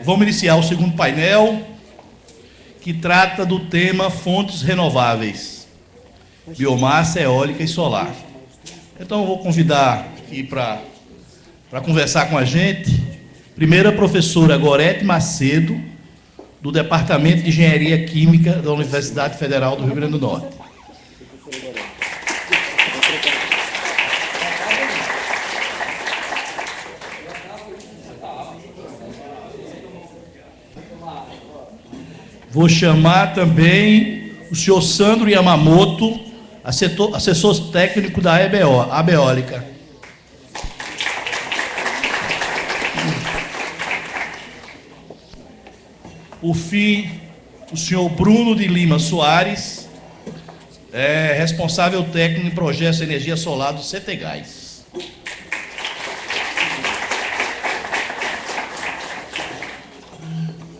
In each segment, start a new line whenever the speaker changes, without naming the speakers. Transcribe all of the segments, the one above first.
Vamos iniciar o segundo painel, que trata do tema fontes renováveis, biomassa, eólica e solar. Então, eu vou convidar aqui para conversar com a gente, primeiro a professora Gorete Macedo, do Departamento de Engenharia Química da Universidade Federal do Rio Grande do Norte. Vou chamar também o senhor Sandro Yamamoto, assessor técnico da Abeólica. Por fim, o senhor Bruno de Lima Soares, responsável técnico em projetos de energia solar do CETEGAS.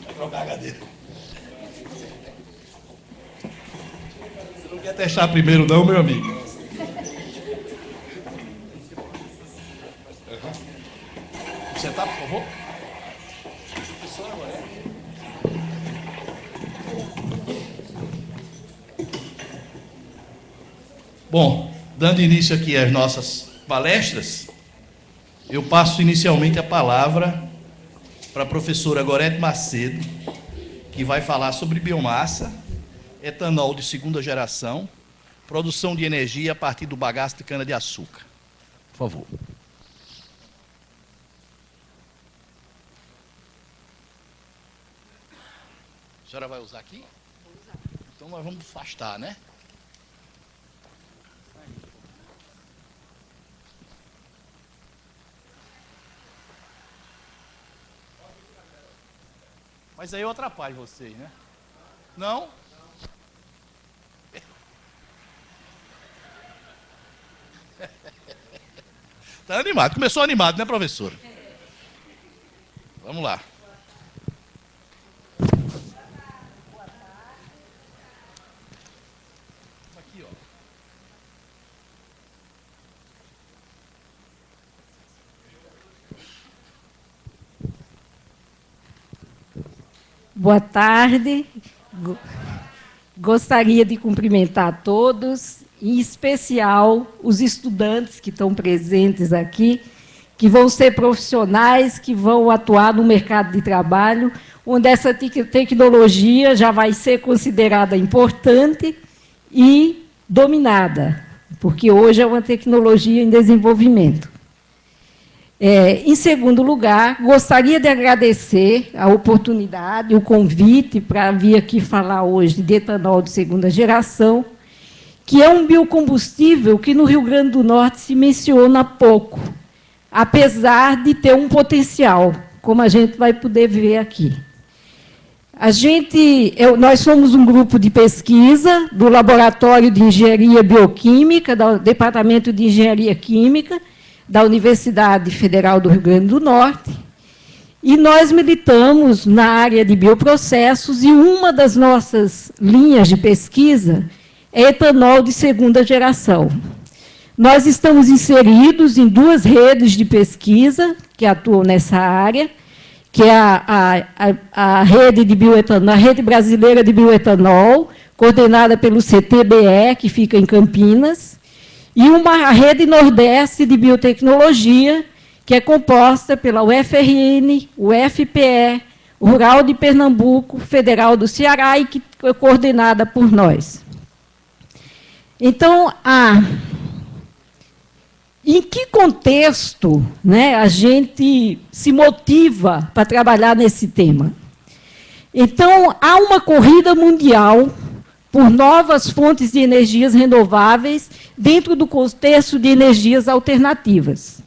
Vai trocar a cadeira. Você não quer testar primeiro não, meu amigo? Você tá, por favor? Professora Gorete. Bom, dando início aqui às nossas palestras, eu passo inicialmente a palavra para a professora Gorete Macedo, que vai falar sobre biomassa, etanol de segunda geração, produção de energia a partir do bagaço de cana-de-açúcar. Por favor. A senhora vai usar aqui? Vou usar. Então nós vamos afastar, né? Mas aí eu atrapalho vocês, né? Não? Está animado. Começou animado, né, professora? Vamos lá. Aqui, ó.
Boa tarde. Gostaria de cumprimentar a todos, em especial os estudantes que estão presentes aqui, que vão ser profissionais, que vão atuar no mercado de trabalho, onde essa tecnologia já vai ser considerada importante e dominada, porque hoje é uma tecnologia em desenvolvimento. Em segundo lugar, gostaria de agradecer a oportunidade, o convite para vir aqui falar hoje de etanol de segunda geração, que é um biocombustível que no Rio Grande do Norte se menciona pouco, apesar de ter um potencial, como a gente vai poder ver aqui. Nós somos um grupo de pesquisa do Laboratório de Engenharia Bioquímica, do Departamento de Engenharia Química, da Universidade Federal do Rio Grande do Norte, e nós militamos na área de bioprocessos, e uma das nossas linhas de pesquisa é etanol de segunda geração. Nós estamos inseridos em duas redes de pesquisa que atuam nessa área, que é a rede de bioetanol, a Rede Brasileira de Bioetanol, coordenada pelo CTBE, que fica em Campinas, e a Rede Nordeste de Biotecnologia, que é composta pela UFRN, UFPE, Rural de Pernambuco, Federal do Ceará, e que é coordenada por nós. Então, em que contexto, né, a gente se motiva para trabalhar nesse tema? Então, há uma corrida mundial por novas fontes de energias renováveis dentro do contexto de energias alternativas.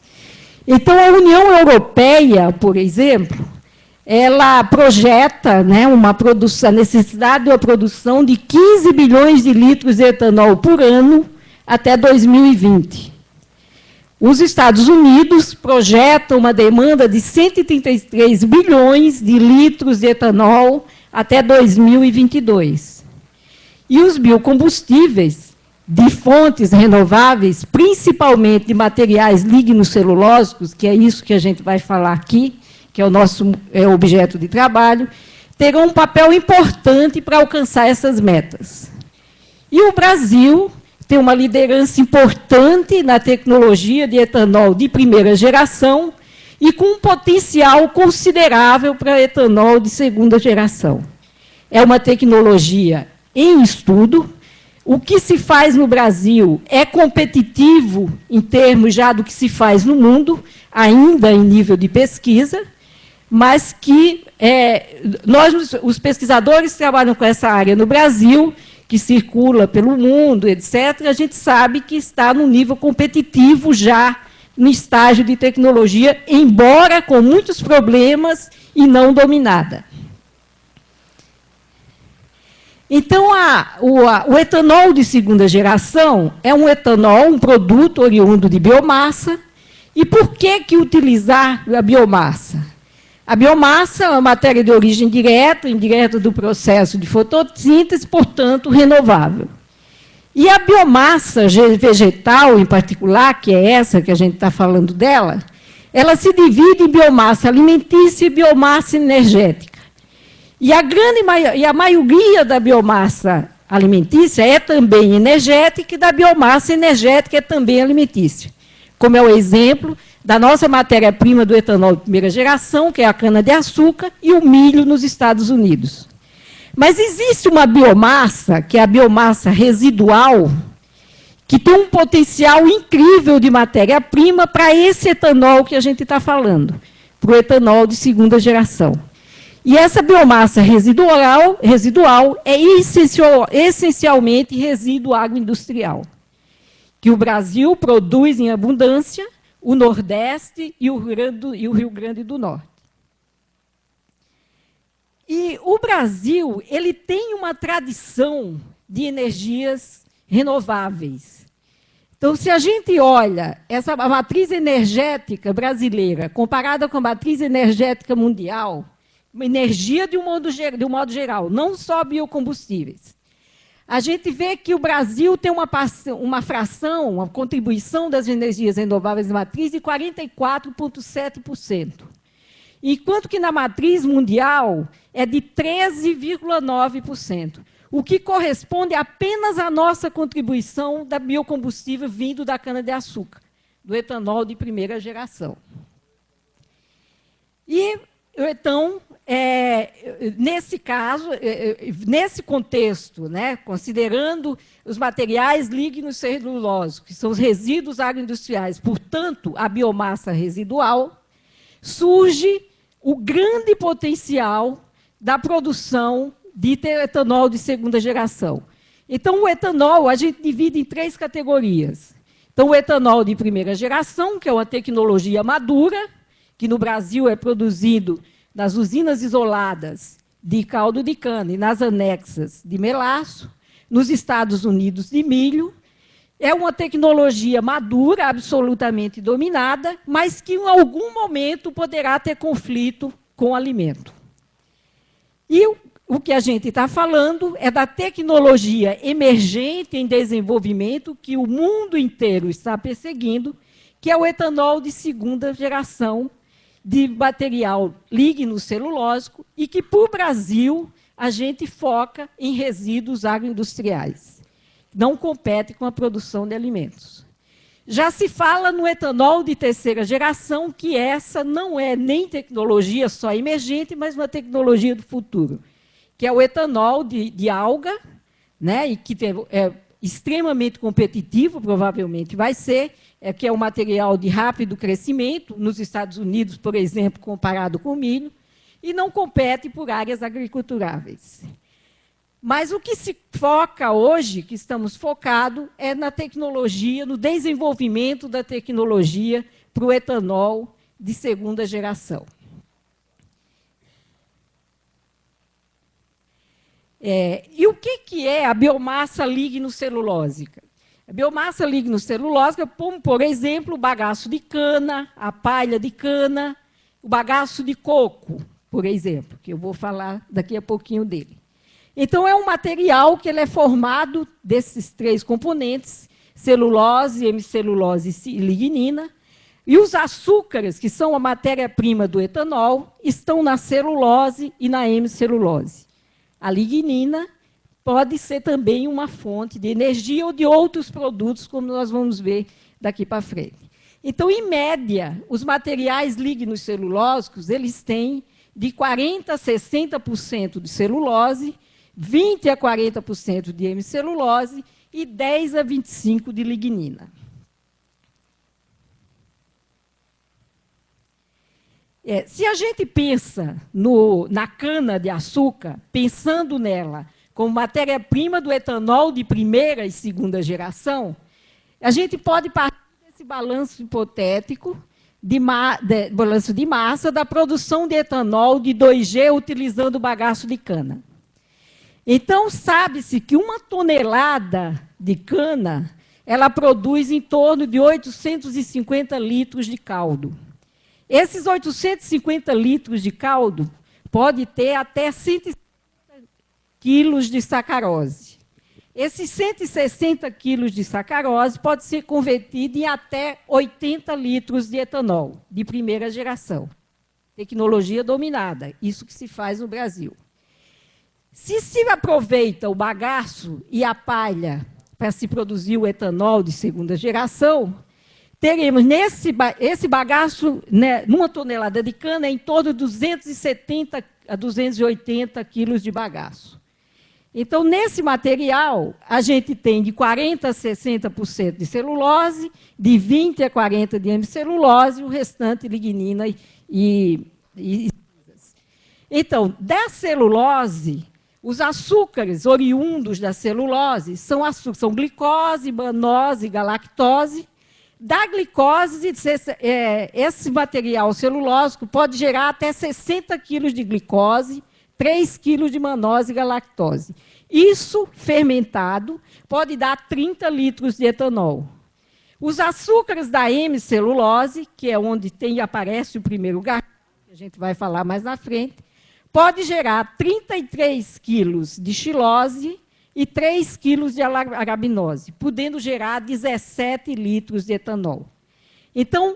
Então, a União Europeia, por exemplo, ela projeta, né, a necessidade de uma produção de 15 bilhões de litros de etanol por ano até 2020. Os Estados Unidos projetam uma demanda de 133 bilhões de litros de etanol até 2022. E os biocombustíveis de fontes renováveis, principalmente de materiais lignocelulósicos, que é isso que a gente vai falar aqui, que é o nosso objeto de trabalho, terão um papel importante para alcançar essas metas. E o Brasil tem uma liderança importante na tecnologia de etanol de primeira geração e com um potencial considerável para etanol de segunda geração. É uma tecnologia em estudo. O que se faz no Brasil é competitivo em termos já do que se faz no mundo, ainda em nível de pesquisa, mas que nós, os pesquisadores que trabalham com essa área no Brasil, que circula pelo mundo, etc., a gente sabe que está no nível competitivo já no estágio de tecnologia, embora com muitos problemas e não dominada. Então, o etanol de segunda geração é um etanol, um produto oriundo de biomassa. E por que utilizar a biomassa? A biomassa é uma matéria de origem direta, indireta do processo de fotossíntese, portanto, renovável. E a biomassa vegetal, em particular, que é essa que a gente está falando dela, ela se divide em biomassa alimentícia e biomassa energética. E a maioria da biomassa alimentícia é também energética e da biomassa energética é também alimentícia. Como é o exemplo da nossa matéria-prima do etanol de primeira geração, que é a cana-de-açúcar, e o milho nos Estados Unidos. Mas existe uma biomassa, que é a biomassa residual, que tem um potencial incrível de matéria-prima para esse etanol que a gente está falando, para o etanol de segunda geração. E essa biomassa residual é essencialmente resíduo agroindustrial, que o Brasil produz em abundância, o Nordeste e o Rio Grande do Norte. E o Brasil ele tem uma tradição de energias renováveis. Então, se a gente olha a matriz energética brasileira comparada com a matriz energética mundial, uma energia de um modo geral, não só biocombustíveis, a gente vê que o Brasil tem uma fração, uma contribuição das energias renováveis de matriz de 44,7%. Enquanto que na matriz mundial é de 13,9%, o que corresponde apenas à nossa contribuição da biocombustível vindo da cana-de-açúcar, do etanol de primeira geração. E, então, nesse caso, nesse contexto, né, considerando os materiais lignocelulósicos, que são os resíduos agroindustriais, portanto, a biomassa residual, surge o grande potencial da produção de etanol de segunda geração. Então, o etanol a gente divide em 3 categorias. Então, o etanol de primeira geração, que é uma tecnologia madura, que no Brasil é produzido nas usinas isoladas de caldo de cana e nas anexas de melaço, nos Estados Unidos de milho. É uma tecnologia madura, absolutamente dominada, mas que em algum momento poderá ter conflito com o alimento. E o que a gente está falando é da tecnologia emergente em desenvolvimento que o mundo inteiro está perseguindo, que é o etanol de segunda geração de material lignocelulósico e que, para o Brasil, a gente foca em resíduos agroindustriais. Não compete com a produção de alimentos. Já se fala no etanol de terceira geração, que essa não é nem tecnologia só emergente, mas uma tecnologia do futuro, que é o etanol de alga, né, e que é extremamente competitivo, provavelmente vai ser, que é um material de rápido crescimento, nos Estados Unidos, por exemplo, comparado com o milho, e não compete por áreas agriculturáveis. Mas o que se foca hoje, que estamos focados, é na tecnologia, no desenvolvimento da tecnologia para o etanol de segunda geração. E o que é a biomassa lignocelulósica? A biomassa lignocelulósica, por exemplo, o bagaço de cana, a palha de cana, o bagaço de coco, por exemplo, que eu vou falar daqui a pouquinho dele. Então, é um material que ele é formado desses 3 componentes, celulose, hemicelulose e lignina. E os açúcares, que são a matéria-prima do etanol, estão na celulose e na hemicelulose. A lignina pode ser também uma fonte de energia ou de outros produtos, como nós vamos ver daqui para frente. Então, em média, os materiais lignocelulósicos, eles têm de 40% a 60% de celulose, 20% a 40% de hemicelulose e 10% a 25% de lignina. Se a gente pensa na cana-de-açúcar, pensando nela como matéria-prima do etanol de primeira e segunda geração, a gente pode partir desse balanço hipotético, balanço de massa, da produção de etanol de 2G utilizando bagaço de cana. Então, sabe-se que uma tonelada de cana, ela produz em torno de 850 litros de caldo. Esses 850 litros de caldo pode ter até 160 quilos de sacarose. Esses 160 quilos de sacarose pode ser convertido em até 80 litros de etanol, de primeira geração. Tecnologia dominada, isso que se faz no Brasil. Se aproveita o bagaço e a palha para se produzir o etanol de segunda geração, teremos esse bagaço, né, numa tonelada de cana, em torno de 270 a 280 quilos de bagaço. Então, nesse material, a gente tem de 40% a 60% de celulose, de 20% a 40% de hemicelulose, o restante lignina e. Então, da celulose, os açúcares oriundos da celulose são glicose, mannose e galactose. Da glicose, esse material celulósico pode gerar até 60 quilos de glicose, 3 quilos de mannose e galactose. Isso, fermentado, pode dar 30 litros de etanol. Os açúcares da hemicelulose, que é onde aparece o primeiro gargalo, que a gente vai falar mais na frente, pode gerar 33 quilos de xilose e 3 quilos de arabinose, podendo gerar 17 litros de etanol. Então,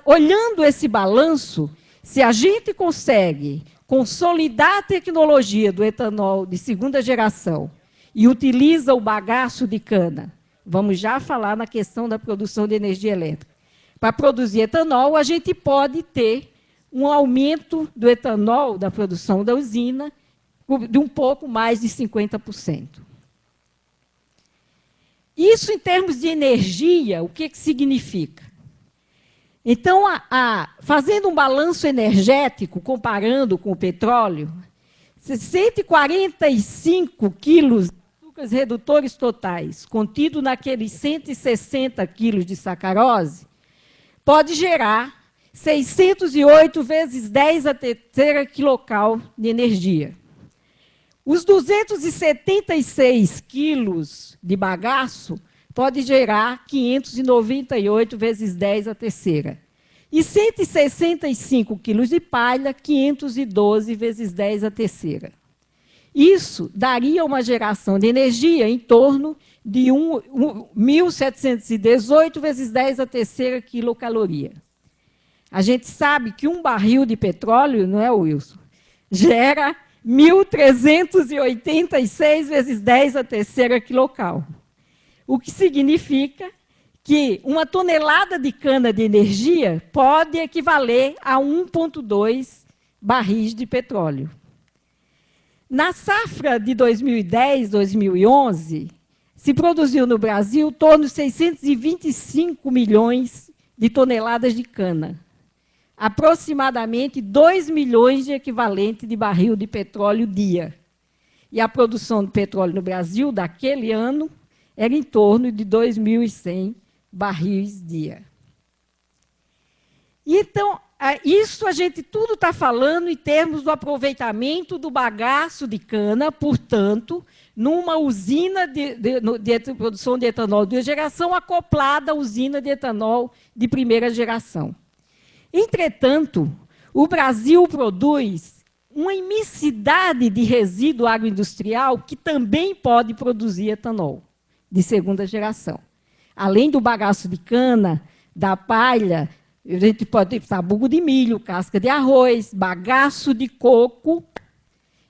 olhando esse balanço, se a gente consegue consolidar a tecnologia do etanol de segunda geração e utiliza o bagaço de cana, vamos já falar na questão da produção de energia elétrica, para produzir etanol, a gente pode ter um aumento do etanol da produção da usina de um pouco mais de 50%. Isso, em termos de energia, o que significa? Então, fazendo um balanço energético, comparando com o petróleo, 145 quilos de açúcares redutores totais, contido naqueles 160 quilos de sacarose, pode gerar 608 vezes 10 a terceira quilocal de energia. Os 276 quilos de bagaço pode gerar 598 vezes 10 a terceira. E 165 quilos de palha, 512 vezes 10 a terceira. Isso daria uma geração de energia em torno de 1.718 vezes 10 a terceira quilocaloria. A gente sabe que um barril de petróleo, não é, Wilson, gera 1.386 vezes 10 a terceira quilocal. O que significa que uma tonelada de cana de energia pode equivaler a 1,2 barris de petróleo. Na safra de 2010, 2011, se produziu no Brasil em torno de 625 milhões de toneladas de cana. Aproximadamente 2 milhões de equivalente de barril de petróleo dia. E a produção de petróleo no Brasil, daquele ano, era em torno de 2.100 barris dia. Então, isso a gente tudo está falando em termos do aproveitamento do bagaço de cana, portanto, numa usina de produção de etanol de geração acoplada à usina de etanol de primeira geração. Entretanto, o Brasil produz uma imensidade de resíduo agroindustrial que também pode produzir etanol de segunda geração. Além do bagaço de cana, da palha, A gente pode ter sabugo de milho, casca de arroz, bagaço de coco,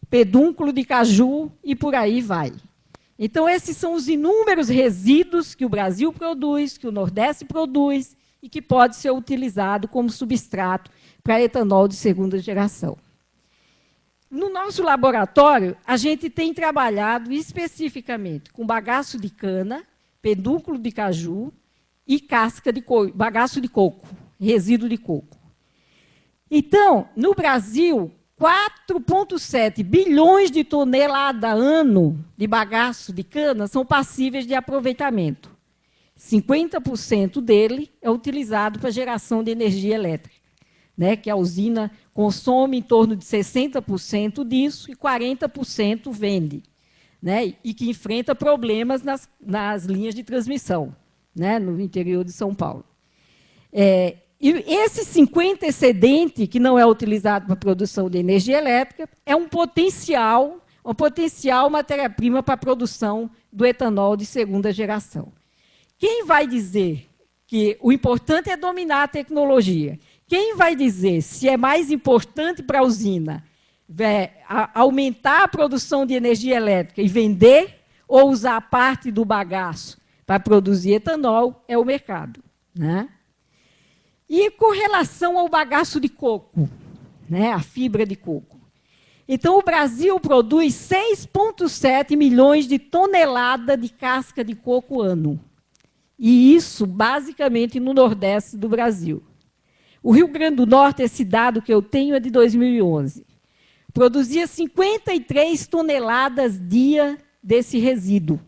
pedúnculo de caju e por aí vai. Então, esses são os inúmeros resíduos que o Brasil produz, que o Nordeste produz e que pode ser utilizado como substrato para etanol de segunda geração. No nosso laboratório, a gente tem trabalhado especificamente com bagaço de cana, pedúnculo de caju e casca de bagaço de coco, resíduo de coco. Então, no Brasil, 4,7 bilhões de toneladas ano de bagaço de cana são passíveis de aproveitamento. 50% dele é utilizado para geração de energia elétrica, né, que a usina consome em torno de 60% disso e 40% vende, né, e que enfrenta problemas nas linhas de transmissão, né, no interior de São Paulo. E esse 50% excedente, que não é utilizado para a produção de energia elétrica, é um potencial matéria-prima para a produção do etanol de segunda geração. Quem vai dizer que o importante é dominar a tecnologia? Quem vai dizer se é mais importante para a usina aumentar a produção de energia elétrica e vender ou usar parte do bagaço para produzir etanol é o mercado, né? E com relação ao bagaço de coco, né, a fibra de coco. Então, o Brasil produz 6,7 milhões de toneladas de casca de coco ano. E isso, basicamente, no Nordeste do Brasil. O Rio Grande do Norte, esse dado que eu tenho é de 2011. Produzia 53 toneladas dia desse resíduo.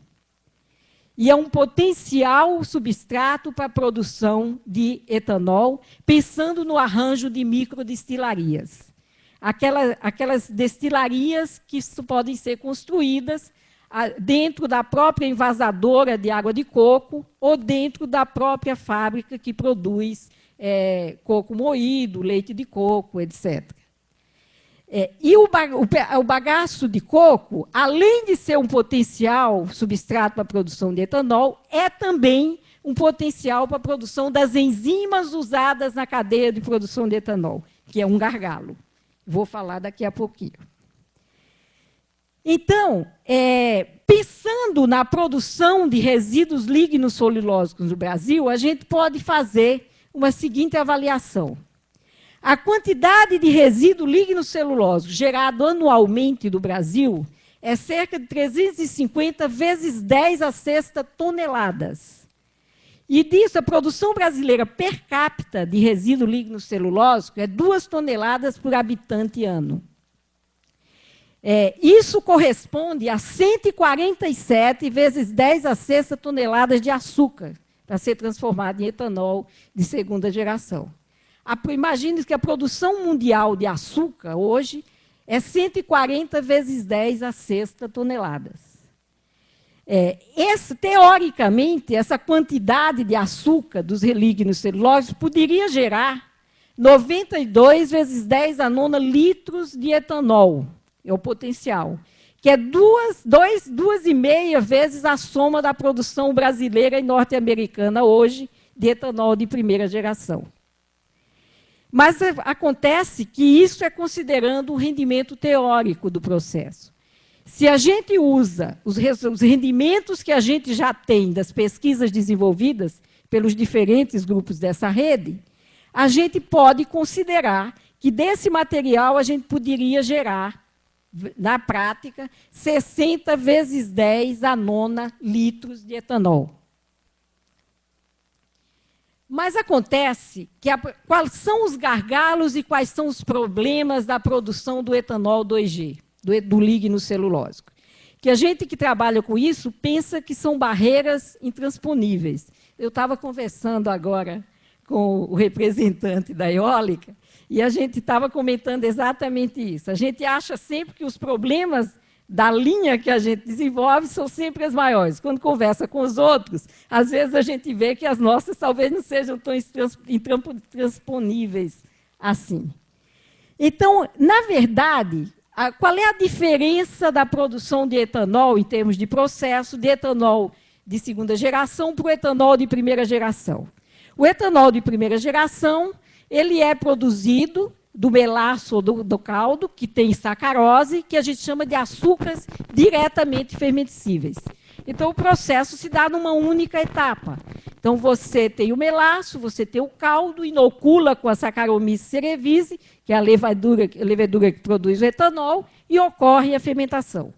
E é um potencial substrato para a produção de etanol, pensando no arranjo de microdestilarias. Aquelas destilarias que podem ser construídas dentro da própria envasadora de água de coco ou dentro da própria fábrica que produz coco moído, leite de coco, etc. E o bagaço de coco, além de ser um potencial substrato para a produção de etanol, é também um potencial para a produção das enzimas usadas na cadeia de produção de etanol, que é um gargalo. Vou falar daqui a pouquinho. Então, pensando na produção de resíduos lignocelulósicos no Brasil, a gente pode fazer uma seguinte avaliação. A quantidade de resíduo lignocelulósico gerado anualmente no Brasil é cerca de 350 vezes 10 a sexta toneladas. E disso, a produção brasileira per capita de resíduo lignocelulósico é 2 toneladas por habitante ano. Isso corresponde a 147 vezes 10 a sexta toneladas de açúcar para ser transformado em etanol de segunda geração. Imagine que a produção mundial de açúcar hoje é 140 vezes 10 a sexta toneladas. Teoricamente, essa quantidade de açúcar dos lignocelulósicos poderia gerar 92 vezes 10 a nona litros de etanol. É o potencial, que é 2,5 vezes a soma da produção brasileira e norte-americana hoje de etanol de primeira geração. Mas acontece que isso é considerando o rendimento teórico do processo. Se a gente usa os rendimentos que a gente já tem das pesquisas desenvolvidas pelos diferentes grupos dessa rede, a gente pode considerar que desse material a gente poderia gerar, na prática, 60 vezes 10 a nona litros de etanol. Mas acontece que quais são os gargalos e quais são os problemas da produção do etanol 2G, do lignocelulósico? Que a gente que trabalha com isso pensa que são barreiras intransponíveis. Eu estava conversando agora com o representante da eólica e a gente estava comentando exatamente isso. A gente acha sempre que os problemas da linha que a gente desenvolve são sempre as maiores. Quando conversa com os outros, às vezes a gente vê que as nossas talvez não sejam tão intransponíveis assim. Então, na verdade, qual é a diferença da produção de etanol, em termos de processo, de etanol de segunda geração para o etanol de primeira geração? O etanol de primeira geração, ele é produzido do melaço ou do caldo, que tem sacarose, que a gente chama de açúcares diretamente fermentíveis. Então, o processo se dá numa única etapa. Então, você tem o melaço, você tem o caldo, inocula com a Saccharomyces cerevisiae, que é a levedura que produz o etanol, e ocorre a fermentação.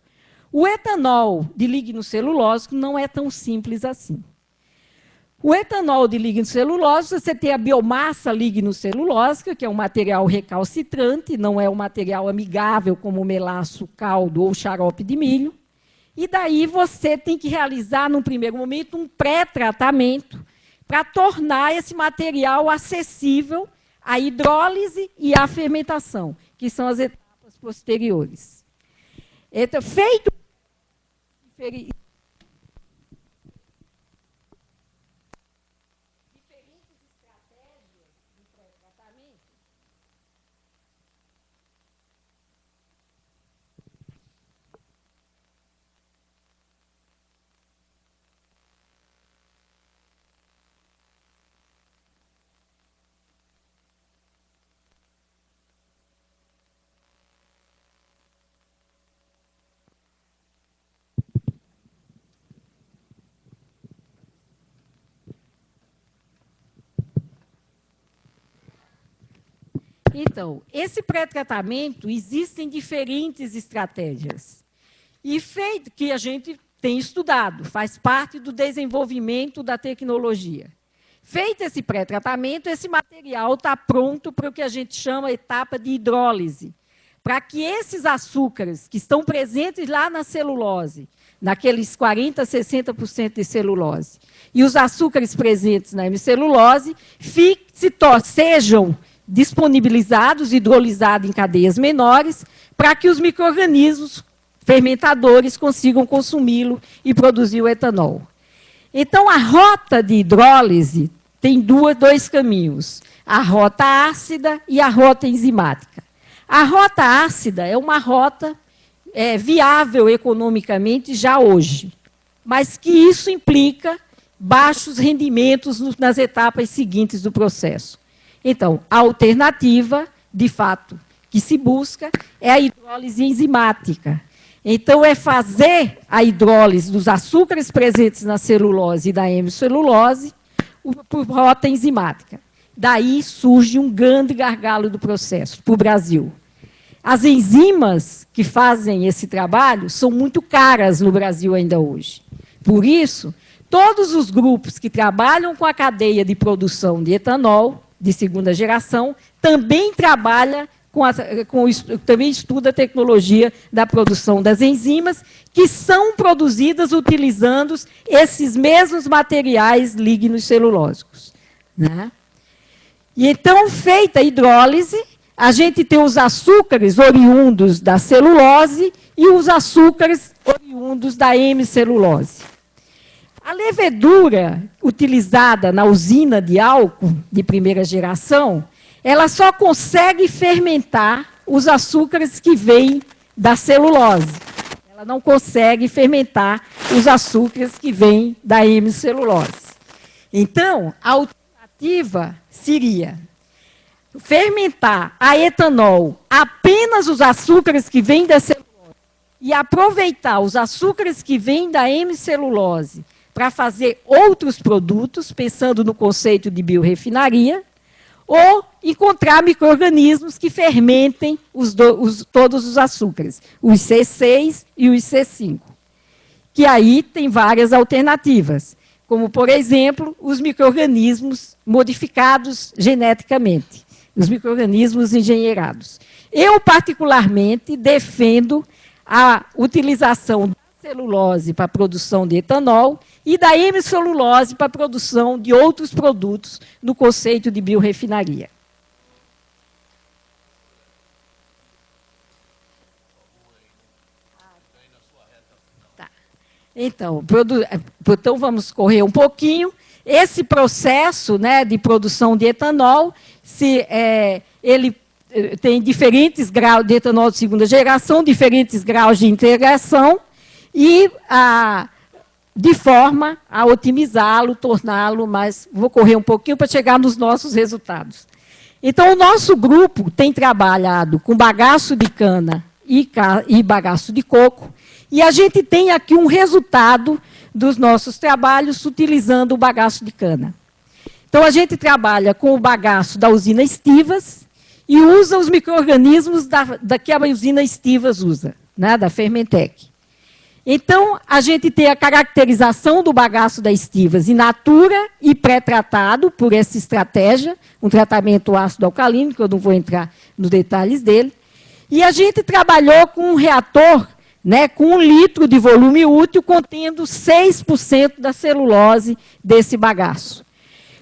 O etanol de lignocelulósico não é tão simples assim. O etanol de lignocelulósico, você tem a biomassa lignocelulósica, que é um material recalcitrante, não é um material amigável como o melaço, caldo ou xarope de milho. E daí você tem que realizar, num primeiro momento, um pré-tratamento para tornar esse material acessível à hidrólise e à fermentação, que são as etapas posteriores. Então, feito Então, esse pré-tratamento, existem diferentes estratégias. E feito que a gente tem estudado, faz parte do desenvolvimento da tecnologia. Feito esse pré-tratamento, esse material está pronto para o que a gente chama de etapa de hidrólise, para que esses açúcares que estão presentes lá na celulose, naqueles 40% a 60% de celulose, e os açúcares presentes na hemicelulose, sejam disponibilizados, hidrolizados em cadeias menores, para que os micro-organismos fermentadores consigam consumi-lo e produzir o etanol. Então, a rota de hidrólise tem dois caminhos, a rota ácida e a rota enzimática. A rota ácida é uma rota viável economicamente já hoje, mas que isso implica baixos rendimentos nas etapas seguintes do processo. Então, a alternativa, de fato, que se busca é a hidrólise enzimática. Então, é fazer a hidrólise dos açúcares presentes na celulose e da hemicelulose por rota enzimática. Daí surge um grande gargalo do processo para o Brasil. As enzimas que fazem esse trabalho são muito caras no Brasil ainda hoje. Por isso, todos os grupos que trabalham com a cadeia de produção de etanol, de segunda geração, também trabalha também estuda a tecnologia da produção das enzimas, que são produzidas utilizando esses mesmos materiais lignocelulósicos, né? E então, feita a hidrólise, a gente tem os açúcares oriundos da celulose e os açúcares oriundos da hemicelulose. A levedura utilizada na usina de álcool de primeira geração, ela só consegue fermentar os açúcares que vêm da celulose. Ela não consegue fermentar os açúcares que vêm da hemicelulose. Então, a alternativa seria fermentar a etanol apenas os açúcares que vêm da celulose e aproveitar os açúcares que vêm da hemicelulose para fazer outros produtos, pensando no conceito de biorefinaria, ou encontrar micro-organismos que fermentem todos os açúcares, os C6 e os C5. Que aí tem várias alternativas, como, por exemplo, os micro-organismos modificados geneticamente, os micro-organismos engenheirados. Eu, particularmente, defendo a utilização da celulose para a produção de etanol e da hemicelulose para a produção de outros produtos no conceito de biorefinaria. Tá. Então, vamos correr um pouquinho. Esse processo, né, de produção de etanol, ele tem diferentes graus de etanol de segunda geração, diferentes graus de integração, e de forma a otimizá-lo, torná-lo mais... Vou correr um pouquinho para chegar nos nossos resultados. Então, o nosso grupo tem trabalhado com bagaço de cana e bagaço de coco, e a gente tem aqui um resultado dos nossos trabalhos utilizando o bagaço de cana. Então, a gente trabalha com o bagaço da usina Estivas e usa os micro-organismos que a usina Estivas usa, né, da Fermentec. Então, a gente tem a caracterização do bagaço da Estivas in natura e pré-tratado por essa estratégia, um tratamento ácido alcalino, que eu não vou entrar nos detalhes dele. E a gente trabalhou com um reator, né, com 1 litro de volume útil, contendo 6% da celulose desse bagaço.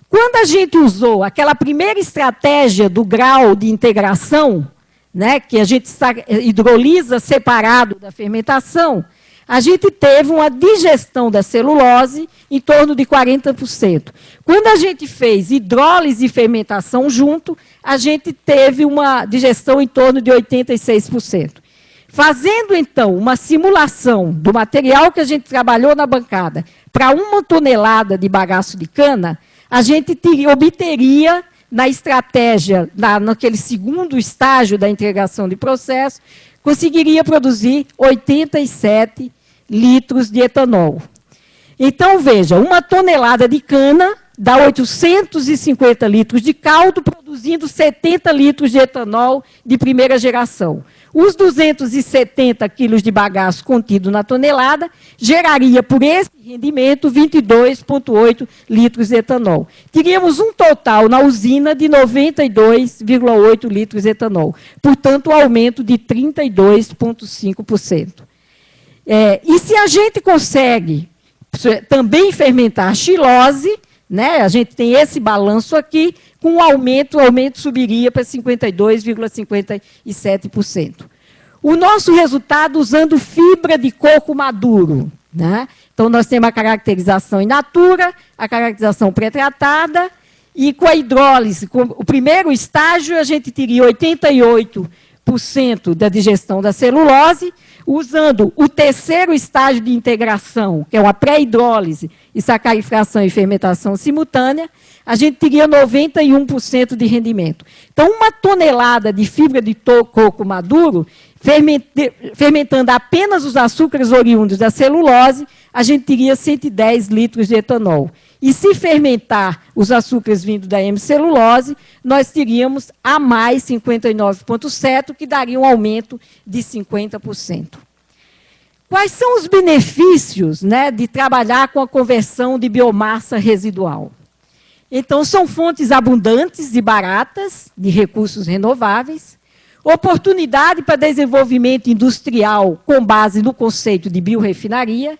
Quando a gente usou aquela primeira estratégia do grau de integração, né, que a gente hidrolisa separado da fermentação, a gente teve uma digestão da celulose em torno de 40%. Quando a gente fez hidrólise e fermentação junto, a gente teve uma digestão em torno de 86%. Fazendo, então, uma simulação do material que a gente trabalhou na bancada para 1 tonelada de bagaço de cana, a gente obteria, na estratégia, naquele segundo estágio da integração de processo, conseguiria produzir 87 litros de etanol. Então, veja, 1 tonelada de cana dá 850 litros de caldo, produzindo 70 litros de etanol de primeira geração. Os 270 quilos de bagaço contido na tonelada geraria, por esse rendimento, 22,8 litros de etanol. Teríamos um total na usina de 92,8 litros de etanol. Portanto, um aumento de 32,5%. E se a gente consegue também fermentar a xilose, né, a gente tem esse balanço aqui, com o aumento subiria para 52,57%. O nosso resultado usando fibra de coco maduro, né? Então, nós temos a caracterização in natura, a caracterização pré-tratada, e com a hidrólise, com o primeiro estágio, a gente teria 88% da digestão da celulose, usando o terceiro estágio de integração, que é uma pré-hidrólise e sacarificação e fermentação simultânea, a gente teria 91% de rendimento. Então, 1 tonelada de fibra de coco maduro, fermentando apenas os açúcares oriundos da celulose, a gente teria 110 litros de etanol. E se fermentar os açúcares vindos da hemicelulose, nós teríamos a mais 59,7%, que daria um aumento de 50%. Quais são os benefícios, né, de trabalhar com a conversão de biomassa residual? Então, são fontes abundantes e baratas de recursos renováveis, oportunidade para desenvolvimento industrial com base no conceito de biorefinaria,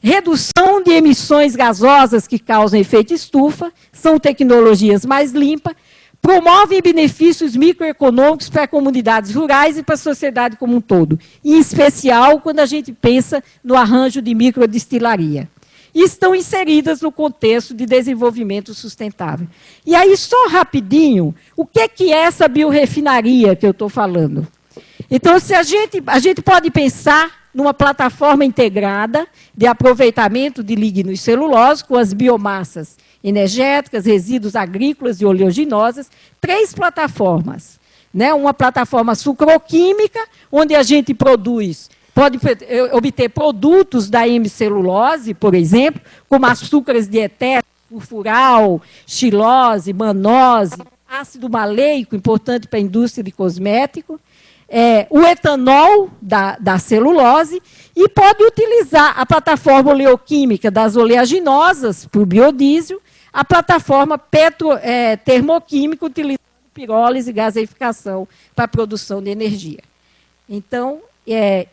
redução de emissões gasosas que causam efeito estufa, são tecnologias mais limpas, promovem benefícios microeconômicos para comunidades rurais e para a sociedade como um todo, em especial quando a gente pensa no arranjo de microdestilaria. E estão inseridas no contexto de desenvolvimento sustentável. E aí, só rapidinho, o que é essa biorefinaria que eu estou falando? Então, se a gente pode pensar numa plataforma integrada de aproveitamento de ligno e celulose com as biomassas energéticas, resíduos agrícolas e oleaginosas, 3 plataformas. Né? Uma plataforma sucroquímica, onde a gente pode obter produtos da hemicelulose, por exemplo, como açúcares dietéticos, furfural, xilose, manose, ácido maleico, importante para a indústria de cosmético, o etanol da celulose, e pode utilizar a plataforma oleoquímica das oleaginosas para o biodiesel, a plataforma termoquímica utilizando pirólise e gaseificação para a produção de energia. Então,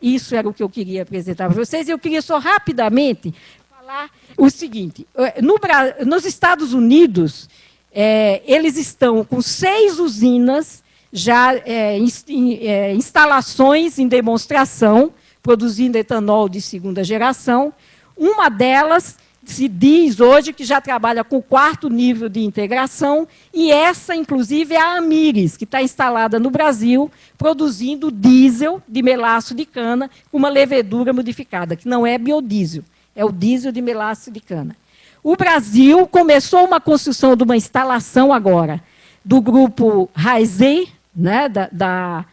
isso era o que eu queria apresentar para vocês. Eu queria só rapidamente falar o seguinte: nos Estados Unidos, eles estão com 6 usinas, já instalações em demonstração, produzindo etanol de 2ª geração. Uma delas se diz hoje que já trabalha com o 4º nível de integração, e essa, inclusive, é a Amyris, que está instalada no Brasil, produzindo diesel de melaço de cana com uma levedura modificada, que não é biodiesel, é o diesel de melaço de cana. O Brasil começou uma construção de uma instalação agora do grupo Raizei, né, da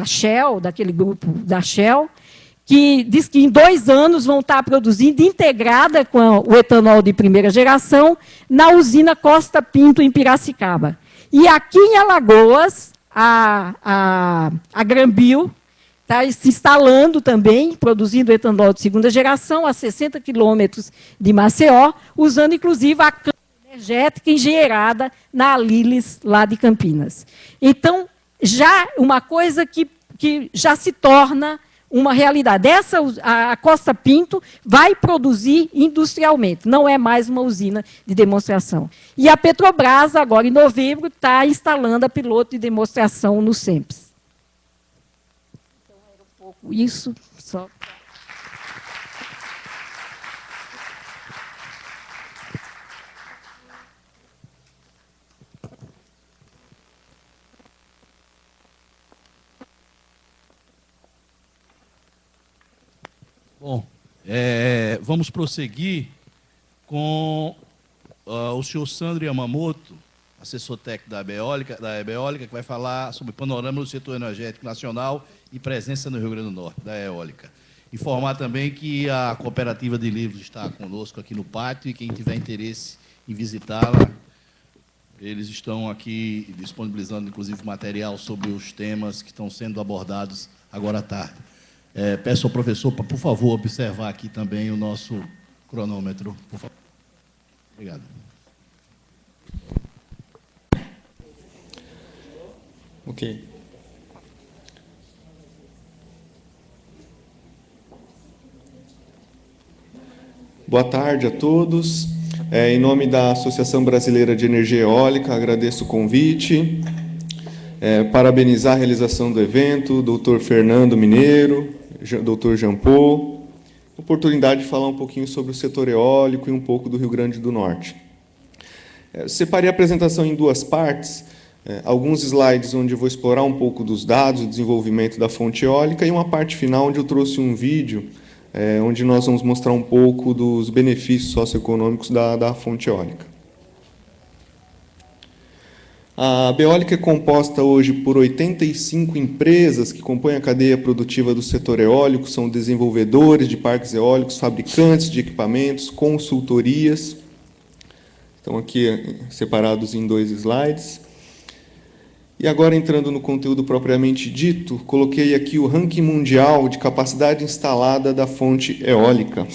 Shell, daquele grupo da Shell, que diz que em 2 anos vão estar produzindo, integrada com o etanol de primeira geração, na usina Costa Pinto, em Piracicaba. E aqui em Alagoas, a Granbio está se instalando também, produzindo etanol de segunda geração, a 60 quilômetros de Maceió, usando, inclusive, a câmara energética engenheirada na Alilis, lá de Campinas. Então, já uma coisa que já se torna uma realidade. A Costa Pinto vai produzir industrialmente, não é mais uma usina de demonstração. E a Petrobras, agora em novembro, está instalando a piloto de demonstração no SEMPS. Então, era um pouco isso, só.
Bom, vamos prosseguir com o senhor Sandro Yamamoto, assessor técnico da Ebeólica, que vai falar sobre o panorama do setor energético nacional e presença no Rio Grande do Norte, da Eólica. Informar também que a Cooperativa de Livros está conosco aqui no pátio e quem tiver interesse em visitá-la, eles estão aqui disponibilizando, inclusive, material sobre os temas que estão sendo abordados agora à tarde. Peço ao professor para, por favor, observar aqui também o nosso cronômetro. Por favor. Obrigado.
Ok. Boa tarde a todos. Em nome da Associação Brasileira de Energia Eólica, agradeço o convite. Parabenizar a realização do evento, doutor Fernando Mineiro, doutor Jean Paul, oportunidade de falar um pouquinho sobre o setor eólico e um pouco do Rio Grande do Norte. Separei a apresentação em 2 partes, alguns slides onde eu vou explorar um pouco dos dados, o desenvolvimento da fonte eólica, e uma parte final onde eu trouxe um vídeo, onde nós vamos mostrar um pouco dos benefícios socioeconômicos da fonte eólica. A Beólica é composta hoje por 85 empresas que compõem a cadeia produtiva do setor eólico, são desenvolvedores de parques eólicos, fabricantes de equipamentos, consultorias. Estão aqui separados em 2 slides. E agora, entrando no conteúdo propriamente dito, coloquei aqui o ranking mundial de capacidade instalada da fonte eólica.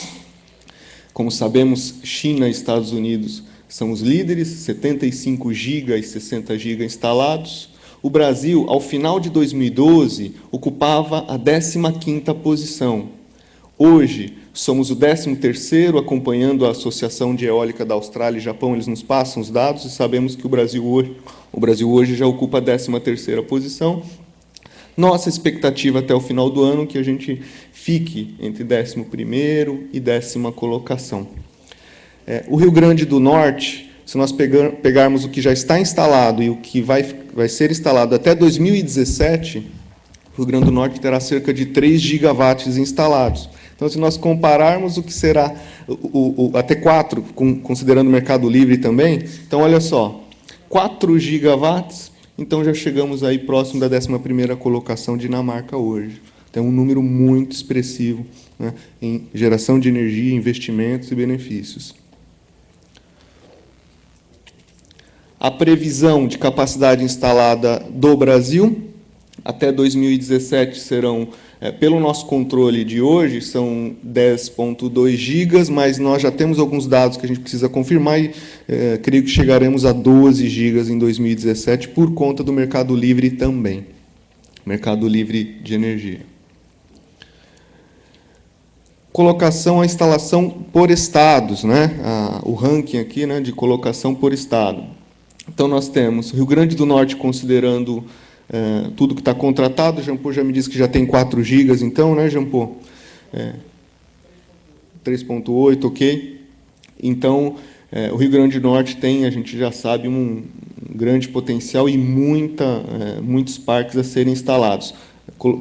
Como sabemos, China e Estados Unidos são os líderes, 75 GB e 60 GB instalados. O Brasil, ao final de 2012, ocupava a 15ª posição. Hoje, somos o 13º, acompanhando a Associação de Eólica da Austrália e Japão, eles nos passam os dados, e sabemos que o Brasil hoje já ocupa a 13ª posição. Nossa expectativa até o final do ano é que a gente fique entre 11º e 10ª colocação. O Rio Grande do Norte, se nós pegarmos o que já está instalado e o que vai ser instalado até 2017, o Rio Grande do Norte terá cerca de 3 gigawatts instalados. Então, se nós compararmos o que será até 4, considerando o Mercado Livre também, então, olha só, 4 gigawatts, então já chegamos aí próximo da 11ª colocação Dinamarca hoje. Então, é um número muito expressivo, né, em geração de energia, investimentos e benefícios. A previsão de capacidade instalada do Brasil, até 2017 serão, pelo nosso controle de hoje, são 10,2 gigas, mas nós já temos alguns dados que a gente precisa confirmar e creio que chegaremos a 12 gigas em 2017 por conta do Mercado Livre também, Mercado Livre de energia. Colocação, a instalação por estados, né? O ranking aqui, né, de colocação por estado. Então, nós temos Rio Grande do Norte, considerando tudo que está contratado. O Jean Paul já me disse que já tem 4 gigas, então, né, Jean Paul? 3,8, ok. Então, o Rio Grande do Norte tem, a gente já sabe, um grande potencial e muitos parques a serem instalados.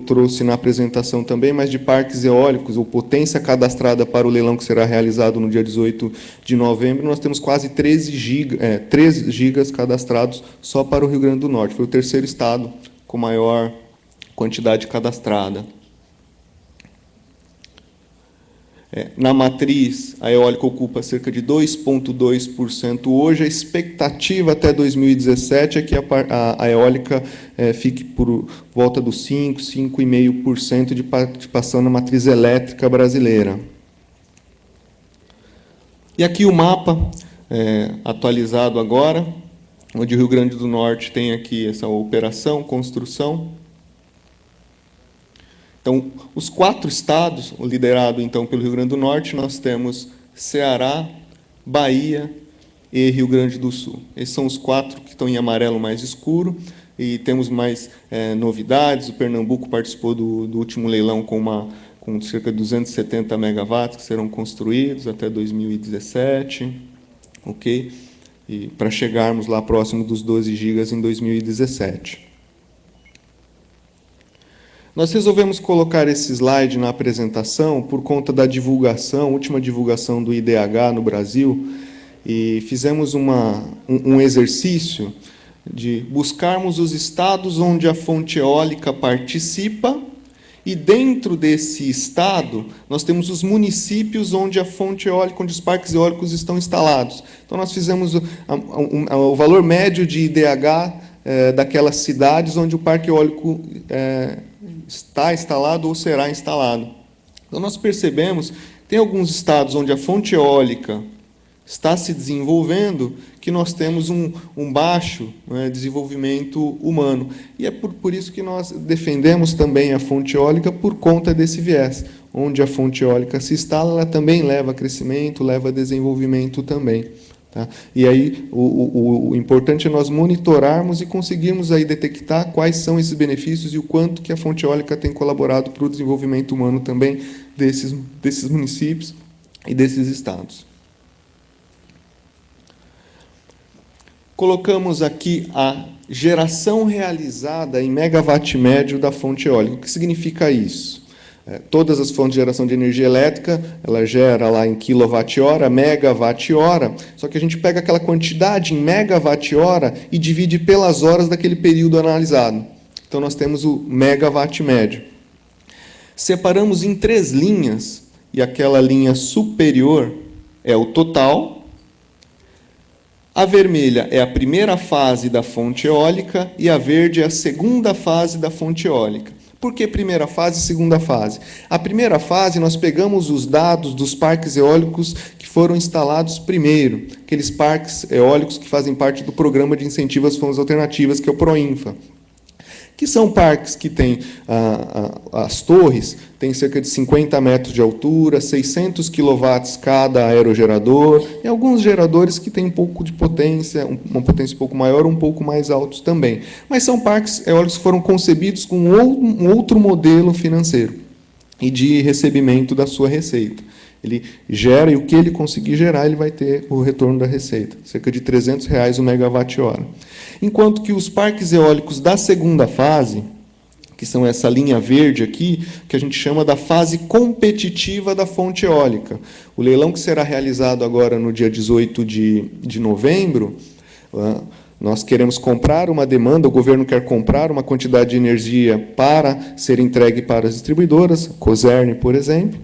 trouxe na apresentação também, mas de parques eólicos, ou potência cadastrada para o leilão que será realizado no dia 18 de novembro, nós temos quase 3 gigas cadastrados só para o Rio Grande do Norte. Foi o terceiro estado com maior quantidade cadastrada. Na matriz, a eólica ocupa cerca de 2,2% hoje. A expectativa até 2017 é que a eólica fique por volta dos 5,5% de participação na matriz elétrica brasileira. E aqui o mapa atualizado agora, onde o Rio Grande do Norte tem aqui essa operação, construção. Então, os 4 estados, liderado então pelo Rio Grande do Norte, nós temos Ceará, Bahia e Rio Grande do Sul. Esses são os 4 que estão em amarelo mais escuro, e temos mais novidades. O Pernambuco participou do último leilão com cerca de 270 megawatts que serão construídos até 2017, ok? E para chegarmos lá próximo dos 12 gigas em 2017. Nós resolvemos colocar esse slide na apresentação por conta da divulgação, última divulgação do IDH no Brasil, e fizemos um exercício de buscarmos os estados onde a fonte eólica participa, e dentro desse estado nós temos os municípios onde a fonte eólica, onde os parques eólicos estão instalados. Então nós fizemos o valor médio de IDH daquelas cidades onde o parque eólico está instalado ou será instalado. Então, nós percebemos que tem alguns estados onde a fonte eólica está se desenvolvendo, que nós temos um baixo desenvolvimento humano. E é por isso que nós defendemos também a fonte eólica, por conta desse viés. Onde a fonte eólica se instala, ela também leva a crescimento, leva a desenvolvimento também. Tá? E aí, o importante é nós monitorarmos e conseguirmos aí detectar quais são esses benefícios e o quanto que a fonte eólica tem colaborado para o desenvolvimento humano também desses municípios e desses estados. Colocamos aqui a geração realizada em megawatt médio da fonte eólica. O que significa isso? Todas as fontes de geração de energia elétrica, ela gera lá em quilowatt-hora, megawatt-hora, só que a gente pega aquela quantidade em megawatt-hora e divide pelas horas daquele período analisado. Então, nós temos o megawatt médio. Separamos em 3 linhas, e aquela linha superior é o total. A vermelha é a primeira fase da fonte eólica e a verde é a segunda fase da fonte eólica. Por que primeira fase e segunda fase? A primeira fase, nós pegamos os dados dos parques eólicos que foram instalados primeiro, aqueles parques eólicos que fazem parte do Programa de Incentivo às Fontes Alternativas, que é o PROINFA, que são parques que têm as torres, têm cerca de 50 metros de altura, 600 kW cada aerogerador, e alguns geradores que têm um pouco de potência, uma potência um pouco maior, um pouco mais altos também. Mas são parques eólicos que foram concebidos com um outro modelo financeiro e de recebimento da sua receita. Ele gera, e o que ele conseguir gerar, ele vai ter o retorno da receita, cerca de R$ 300 o megawatt-hora. Enquanto que os parques eólicos da segunda fase, que são essa linha verde aqui, que a gente chama da fase competitiva da fonte eólica. O leilão que será realizado agora no dia 18 de novembro, nós queremos comprar uma demanda, o governo quer comprar uma quantidade de energia para ser entregue para as distribuidoras, Cosern, por exemplo.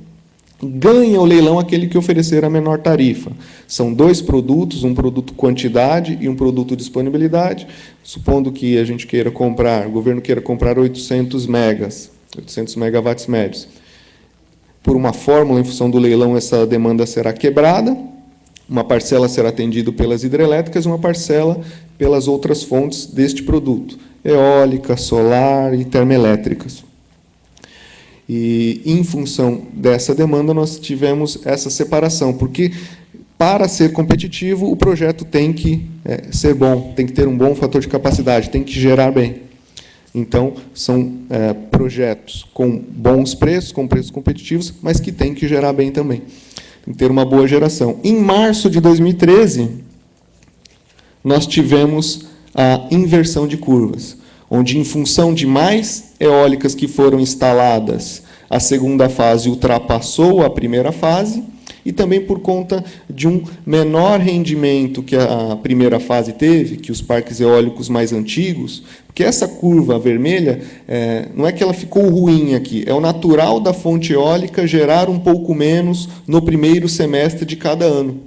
Ganha o leilão aquele que oferecer a menor tarifa. São 2 produtos, um produto quantidade e um produto disponibilidade. Supondo que a gente queira comprar, o governo queira comprar 800 megawatts médios. Por uma fórmula, em função do leilão, essa demanda será quebrada, uma parcela será atendida pelas hidrelétricas, uma parcela pelas outras fontes deste produto, eólica, solar e termoelétricas. E, em função dessa demanda, nós tivemos essa separação, porque, para ser competitivo, o projeto tem que ser bom, tem que ter um bom fator de capacidade, tem que gerar bem. Então, são projetos com bons preços, com preços competitivos, mas que têm que gerar bem também. Tem que ter uma boa geração. Em março de 2013, nós tivemos a inversão de curvas. onde, em função de mais eólicas que foram instaladas, a segunda fase ultrapassou a primeira fase, e também por conta de um menor rendimento que a primeira fase teve, que os parques eólicos mais antigos, porque essa curva vermelha, não é que ela ficou ruim aqui, é o natural da fonte eólica gerar um pouco menos no primeiro semestre de cada ano.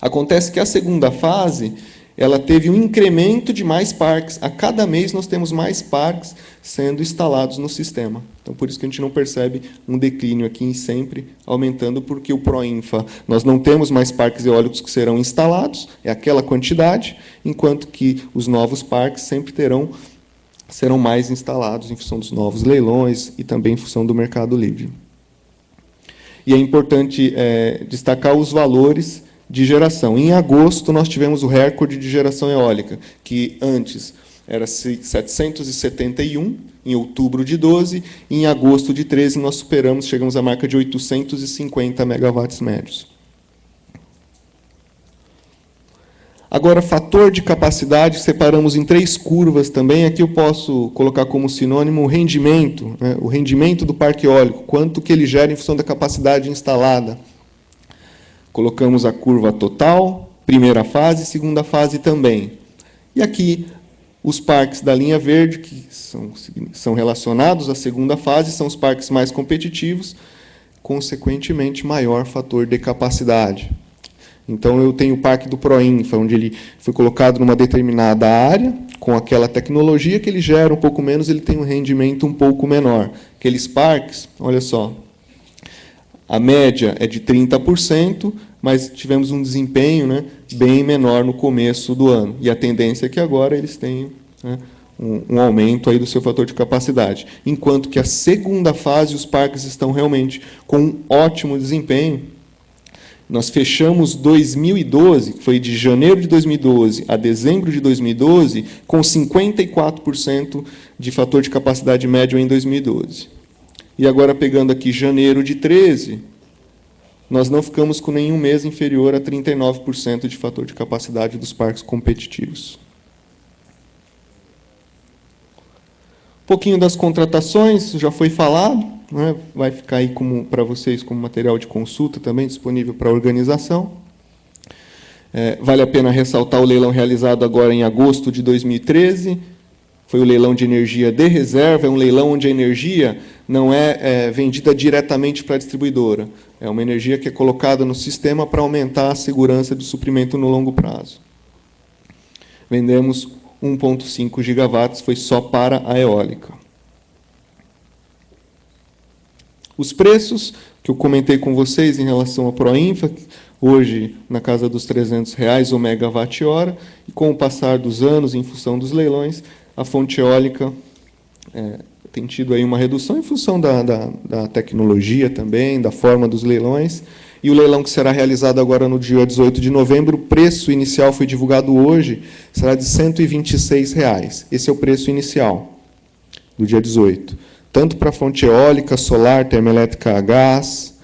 Acontece que a segunda fase, ela teve um incremento de mais parques. A cada mês nós temos mais parques sendo instalados no sistema. Então, por isso que a gente não percebe um declínio aqui sempre aumentando, porque o Proinfa, nós não temos mais parques eólicos que serão instalados, é aquela quantidade, enquanto que os novos parques sempre serão mais instalados em função dos novos leilões e também em função do mercado livre. E é importante destacar os valores de geração. Em agosto, nós tivemos o recorde de geração eólica, que antes era 771, em outubro de 12, e em agosto de 13 nós chegamos à marca de 850 megawatts médios. Agora, fator de capacidade, separamos em 3 curvas também. Aqui eu posso colocar como sinônimo o rendimento, né? O rendimento do parque eólico, quanto que ele gera em função da capacidade instalada. Colocamos a curva total, primeira fase, segunda fase também. E aqui, os parques da linha verde, que são relacionados à segunda fase, são os parques mais competitivos, consequentemente, maior fator de capacidade. Então, eu tenho o parque do Proinfa, onde ele foi colocado numa determinada área, com aquela tecnologia que ele gera um pouco menos, ele tem um rendimento um pouco menor. Aqueles parques, olha só, a média é de 30%, mas tivemos um desempenho, né, bem menor no começo do ano. E a tendência é que agora eles tenham, né, um aumento aí do seu fator de capacidade. Enquanto que a segunda fase, os parques estão realmente com um ótimo desempenho. Nós fechamos 2012, que foi de janeiro de 2012 a dezembro de 2012, com 54% de fator de capacidade médio em 2012. E agora, pegando aqui janeiro de 13, nós não ficamos com nenhum mês inferior a 39% de fator de capacidade dos parques competitivos. Um pouquinho das contratações, já foi falado, né? Vai ficar aí para vocês como material de consulta também, disponível para a organização. Vale a pena ressaltar o leilão realizado agora em agosto de 2013, foi o leilão de energia de reserva, é um leilão onde a energia não é vendida diretamente para a distribuidora. É uma energia que é colocada no sistema para aumentar a segurança do suprimento no longo prazo. Vendemos 1,5 gigawatts, foi só para a eólica. Os preços que eu comentei com vocês em relação à Proinfa, hoje na casa dos R$300 o megawatt-hora, e com o passar dos anos, em função dos leilões, a fonte eólica tem tido aí uma redução em função da tecnologia também, da forma dos leilões. E o leilão que será realizado agora no dia 18 de novembro, o preço inicial foi divulgado hoje, será de R$126. Esse é o preço inicial do dia 18. Tanto para fonte eólica, solar, termoelétrica a gás,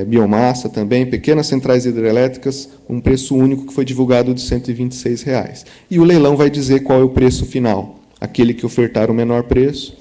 biomassa também, pequenas centrais hidrelétricas, um preço único que foi divulgado de R$126. E o leilão vai dizer qual é o preço final. Aquele que ofertar o menor preço.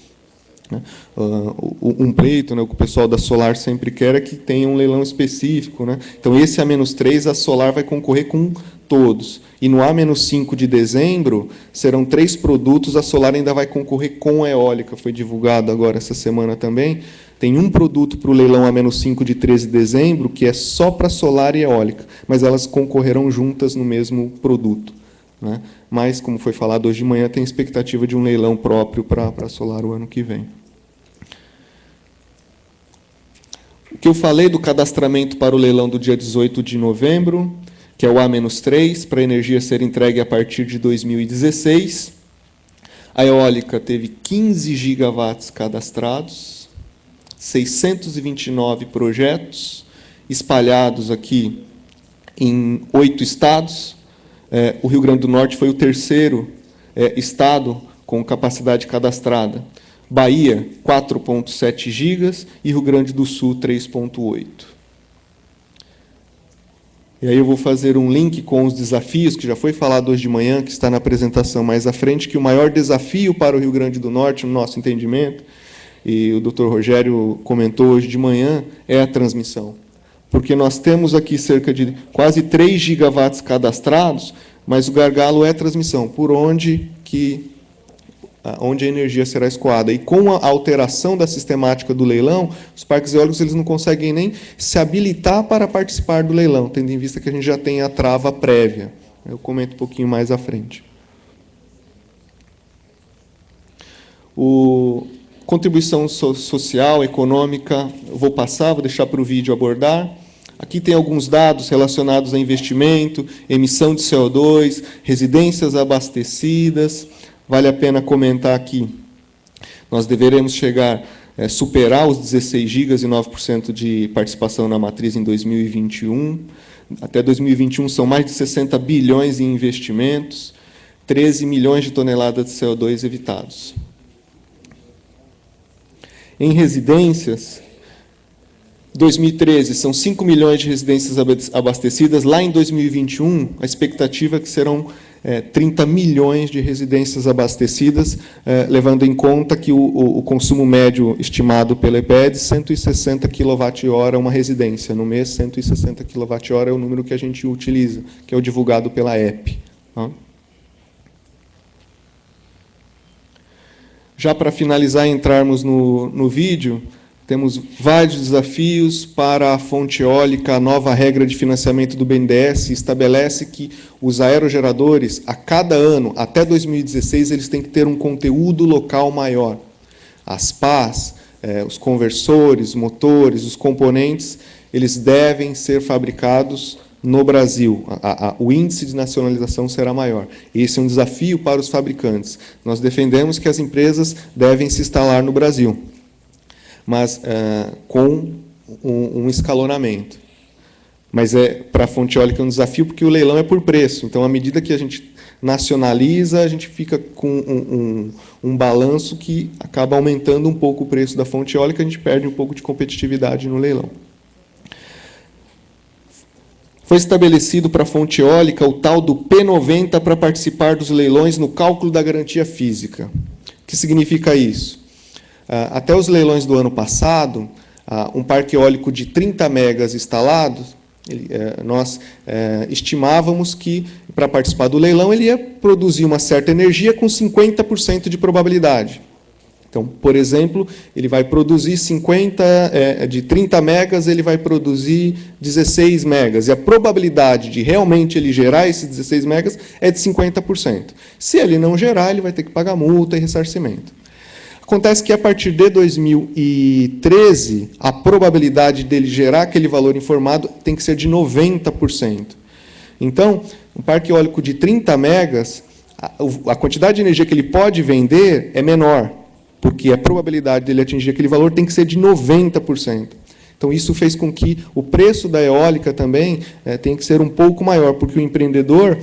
Um pleito, né, o que o pessoal da Solar sempre quer é que tenha um leilão específico. Né? Então, esse A-3, a Solar vai concorrer com todos. E no A-5 de dezembro, serão 3 produtos, a Solar ainda vai concorrer com a eólica, foi divulgado agora essa semana também. Tem um produto para o leilão A-5 de 13 de dezembro, que é só para solar e eólica, mas elas concorrerão juntas no mesmo produto. Né? Mas, como foi falado hoje de manhã, tem expectativa de um leilão próprio para a solar o ano que vem. O que eu falei do cadastramento para o leilão do dia 18 de novembro, que é o A-3, para a energia ser entregue a partir de 2016. A eólica teve 15 gigawatts cadastrados, 629 projetos, espalhados aqui em 8 estados. O Rio Grande do Norte foi o terceiro estado com capacidade cadastrada. Bahia, 4,7 gigas, e Rio Grande do Sul, 3,8. E aí eu vou fazer um link com os desafios, que já foi falado hoje de manhã, que está na apresentação mais à frente, que o maior desafio para o Rio Grande do Norte, no nosso entendimento, e o Dr. Rogério comentou hoje de manhã, é a transmissão. Porque nós temos aqui cerca de quase 3 gigawatts cadastrados, mas o gargalo é a transmissão, por onde a energia será escoada. E com a alteração da sistemática do leilão, os parques eólicos eles não conseguem nem se habilitar para participar do leilão, tendo em vista que a gente já tem a trava prévia. Eu comento um pouquinho mais à frente. Contribuição social, econômica, eu vou passar, vou deixar para o vídeo abordar. Aqui tem alguns dados relacionados a investimento, emissão de CO2, residências abastecidas. Vale a pena comentar aqui, nós deveremos superar os 16 gigas e 9% de participação na matriz em 2021. Até 2021 são mais de 60 bilhões em investimentos, 13 milhões de toneladas de CO2 evitados. Em residências, 2013 são 5 milhões de residências abastecidas. Lá em 2021, a expectativa é que serão 30 milhões de residências abastecidas, levando em conta que o consumo médio estimado pela EPED, 160 kWh uma residência. No mês, 160 kWh é o número que a gente utiliza, que é o divulgado pela EP. Já para finalizar e entrarmos no vídeo, temos vários desafios para a fonte eólica. A nova regra de financiamento do BNDES estabelece que os aerogeradores, a cada ano, até 2016, eles têm que ter um conteúdo local maior. As pás, os conversores, motores, os componentes, eles devem ser fabricados no Brasil. O índice de nacionalização será maior. Esse é um desafio para os fabricantes. Nós defendemos que as empresas devem se instalar no Brasil, mas com um escalonamento. Mas para a fonte eólica é um desafio, porque o leilão é por preço. Então, à medida que a gente nacionaliza, a gente fica com um balanço que acaba aumentando um pouco o preço da fonte eólica, a gente perde um pouco de competitividade no leilão. Foi estabelecido para a fonte eólica o tal do P90 para participar dos leilões no cálculo da garantia física. O que significa isso? Até os leilões do ano passado, um parque eólico de 30 megas instalados, nós estimávamos que, para participar do leilão, ele ia produzir uma certa energia com 50% de probabilidade. Então, por exemplo, ele vai produzir de 30 megas, ele vai produzir 16 megas. E a probabilidade de realmente ele gerar esses 16 megas é de 50%. Se ele não gerar, ele vai ter que pagar multa e ressarcimento. Acontece que, a partir de 2013, a probabilidade dele gerar aquele valor informado tem que ser de 90%. Então, um parque eólico de 30 megas, a quantidade de energia que ele pode vender é menor, porque a probabilidade dele atingir aquele valor tem que ser de 90%. Então, isso fez com que o preço da eólica também tenha que ser um pouco maior, porque o empreendedor,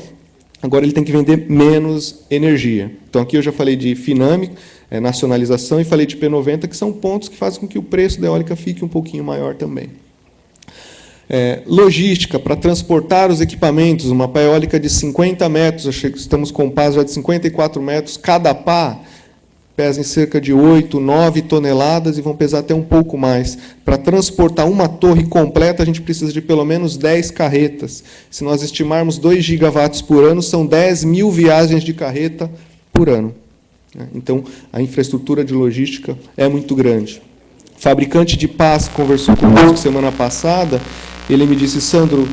agora, ele tem que vender menos energia. Então, aqui eu já falei de Finame, nacionalização, e falei de P90, que são pontos que fazem com que o preço da eólica fique um pouquinho maior também. Logística, para transportar os equipamentos, uma pá eólica de 50 metros, estamos com pás já de 54 metros, cada pá pesa em cerca de 8, 9 toneladas e vão pesar até um pouco mais. Para transportar uma torre completa, a gente precisa de pelo menos 10 carretas. Se nós estimarmos 2 gigawatts por ano, são 10 mil viagens de carreta por ano. Então, a infraestrutura de logística é muito grande. O fabricante de pás conversou conosco semana passada, ele me disse: Sandro,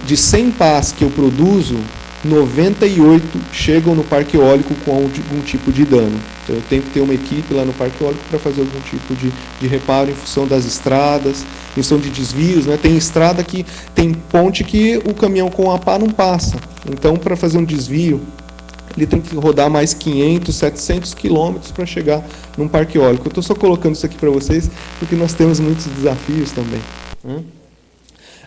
de 100 pás que eu produzo, 98 chegam no parque eólico com algum tipo de dano. Então, eu tenho que ter uma equipe lá no parque eólico para fazer algum tipo de reparo em função das estradas, em função de desvios. Tem estrada que tem ponte que o caminhão com a pá não passa. Então, para fazer um desvio, ele tem que rodar mais 500, 700 quilômetros para chegar num parque eólico. Eu estou só colocando isso aqui para vocês, porque nós temos muitos desafios também.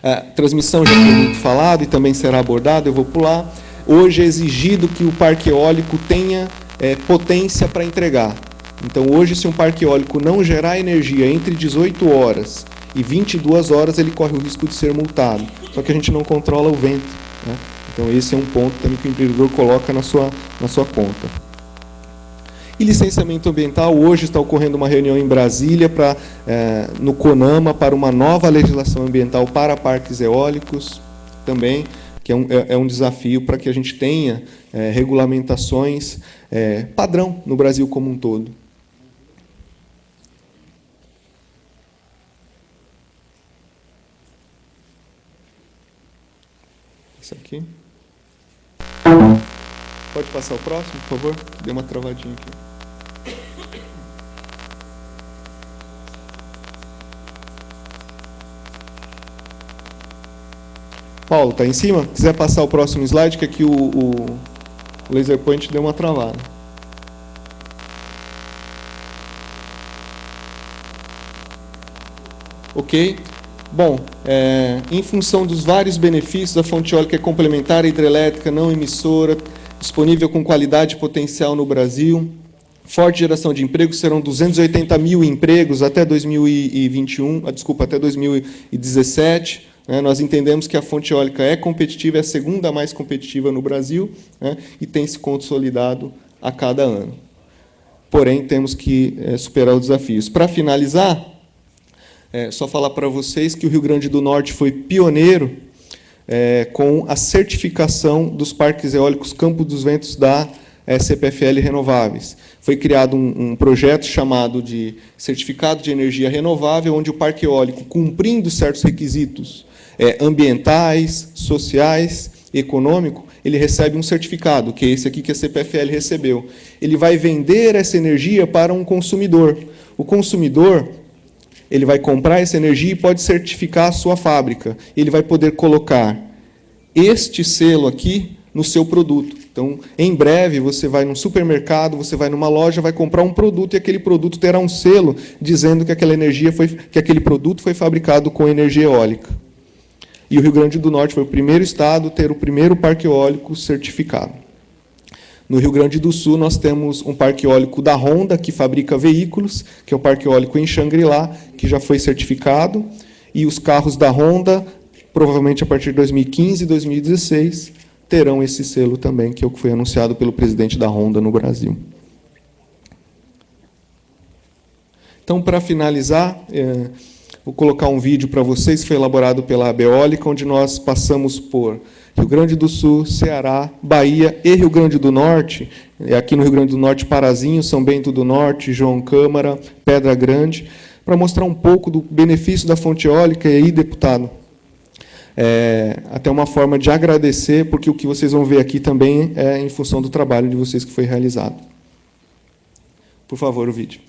A transmissão já foi muito falado e também será abordado, eu vou pular. Hoje é exigido que o parque eólico tenha potência para entregar. Então, hoje, se um parque eólico não gerar energia entre 18 horas e 22 horas ele corre o risco de ser multado. Só que a gente não controla o vento, né? Então, esse é um ponto também que o empreendedor coloca na sua conta. E licenciamento ambiental, hoje está ocorrendo uma reunião em Brasília, no CONAMA, para uma nova legislação ambiental para parques eólicos, também, que é um desafio para que a gente tenha regulamentações padrão no Brasil como um todo. Isso aqui. Pode passar o próximo, por favor? Deu uma travadinha aqui. Paulo, está em cima? Se quiser passar o próximo slide, que aqui o laser point deu uma travada. Ok? Bom, em função dos vários benefícios, a fonte eólica é complementar, hidrelétrica, não emissora, disponível com qualidade e potencial no Brasil, forte geração de empregos, serão 280 mil empregos até 2017. Nós entendemos que a fonte eólica é competitiva, é a segunda mais competitiva no Brasil, né, e tem se consolidado a cada ano. Porém, temos que superar os desafios. Para finalizar, só falar para vocês que o Rio Grande do Norte foi pioneiro com a certificação dos parques eólicos Campo dos Ventos da CPFL Renováveis. Foi criado um projeto chamado de Certificado de Energia Renovável, onde o parque eólico, cumprindo certos requisitos ambientais, sociais, econômico, ele recebe um certificado, que é esse aqui que a CPFL recebeu. Ele vai vender essa energia para um consumidor. O consumidor, ele vai comprar essa energia e pode certificar a sua fábrica. Ele vai poder colocar este selo aqui no seu produto. Então, em breve, você vai num supermercado, você vai numa loja, vai comprar um produto e aquele produto terá um selo dizendo que aquele produto foi fabricado com energia eólica. E o Rio Grande do Norte foi o primeiro estado a ter o primeiro parque eólico certificado. No Rio Grande do Sul, nós temos um parque eólico da Honda, que fabrica veículos, que é o parque eólico em Xangri-Lá, que já foi certificado, e os carros da Honda, provavelmente a partir de 2015 e 2016, terão esse selo também, que é o que foi anunciado pelo presidente da Honda no Brasil. Então, para finalizar, vou colocar um vídeo para vocês, que foi elaborado pela Beólica, onde nós passamos por Rio Grande do Sul, Ceará, Bahia e Rio Grande do Norte. Aqui no Rio Grande do Norte, Parazinho, São Bento do Norte, João Câmara, Pedra Grande, para mostrar um pouco do benefício da fonte eólica. E aí, deputado, até uma forma de agradecer, porque o que vocês vão ver aqui também é em função do trabalho de vocês que foi realizado. Por favor, o vídeo.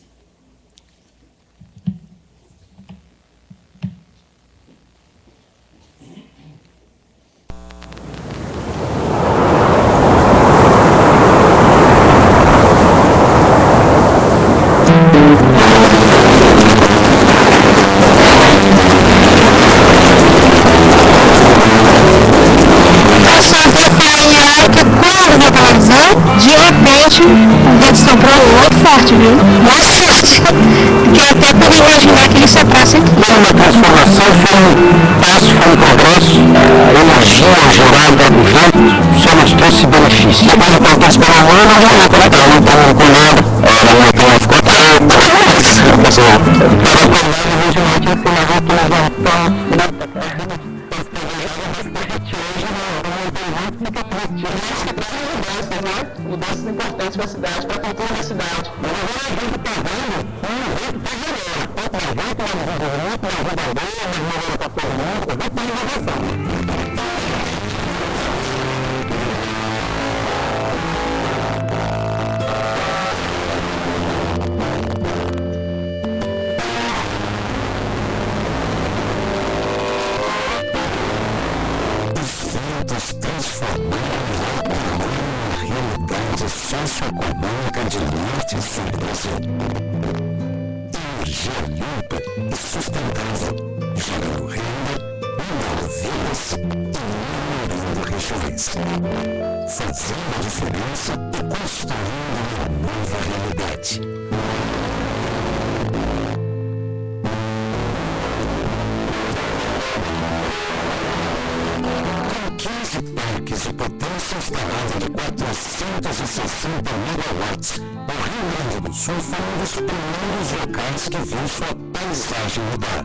instalada de 460 megawatts. O Rio Grande do Sul foi um dos primeiros locais que viu sua paisagem mudar.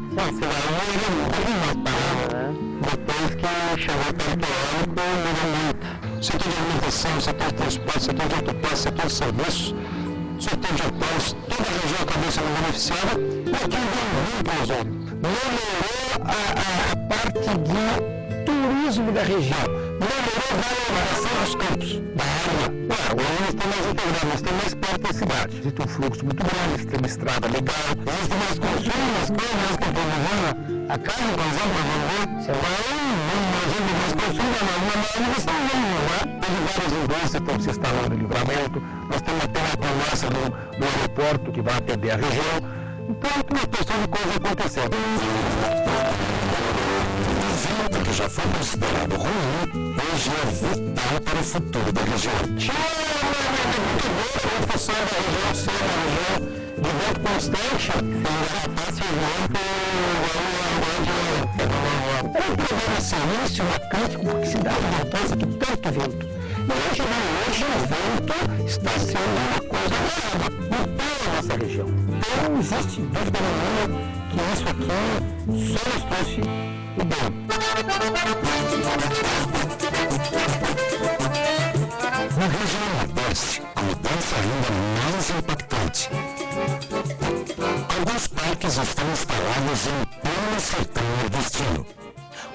Depois que chegou o parque eólico, mudou muito. Setor de alimentação, setor de transporte, setor de autopar, setor de serviços, setor de hotéis, toda a região acabou sendo beneficiada e aqui deu muito para os homens. Melhorou a parte de turismo da região, melhorou a valorização dos campos, da água. Agora nós estamos mais integrados, nós estamos mais perto da cidade. Existe um fluxo muito grande, tem uma estrada legal, existe mais consumo, as coisas que estão usando, a carne, por exemplo, você vai, mais consumo, mas você está vendo, né? Tem várias indústrias que estão se instalando em Livramento, nós temos até uma promessa no aeroporto que vai atender a região. Então, tem uma porção de coisas acontecendo.
O vento que já foi considerado ruim, hoje é vital para o futuro da região.
É muito boa a função da região ser uma região de vento constante, facilmente o problema assim, isso é uma crítica porque cidade montanha que tanto vento. E hoje o vento está sendo uma coisa nova, não tem a nossa região. Então não existe dúvida nenhuma que isso aqui só nos trouxe o bem.
Na região Nordeste, a mudança ainda mais impactante. Alguns parques estão instalados em pleno sertão nordestino.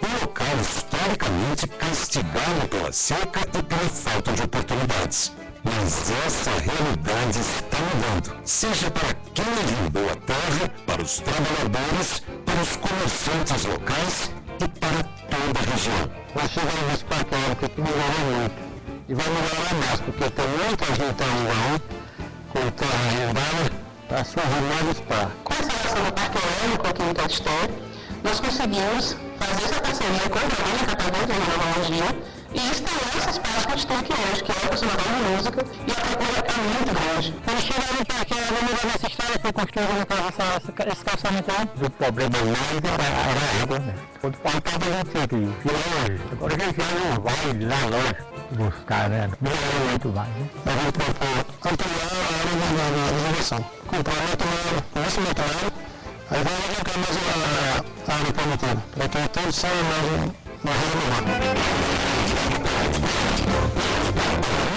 Um local historicamente castigado pela seca e pela falta de oportunidades. Mas essa realidade está mudando, seja para quem arrendou a terra, para os trabalhadores, para os comerciantes locais e para toda a região.
Nós chegamos nesse parque eólico que melhorou muito. E vai melhorar mais, porque tem muita gente ainda com terra arrendada para suas imóveis para.
Com a instalação do parque eólico aqui em Caetité, nós conseguimos fazer essa parceria com a Acadêmica através da Renovação e instalar essas partes que a gente tem aqui hoje, que é o Conservatório de Música, e a procura é muito grande.
Quando chegou no parque, a avenida dessa estrada foi construída esse calçamento aí. O problema mais era a água, né? Quando faltava a gente tinha que ir longe. Agora a gente já não vai lá longe buscar, né? Melhorou muito mais, né? A gente tentou ampliar a área da reservação. Comprar esse metralha, aí vai levantar mais a área prometida, para que todos saiam mais renovados.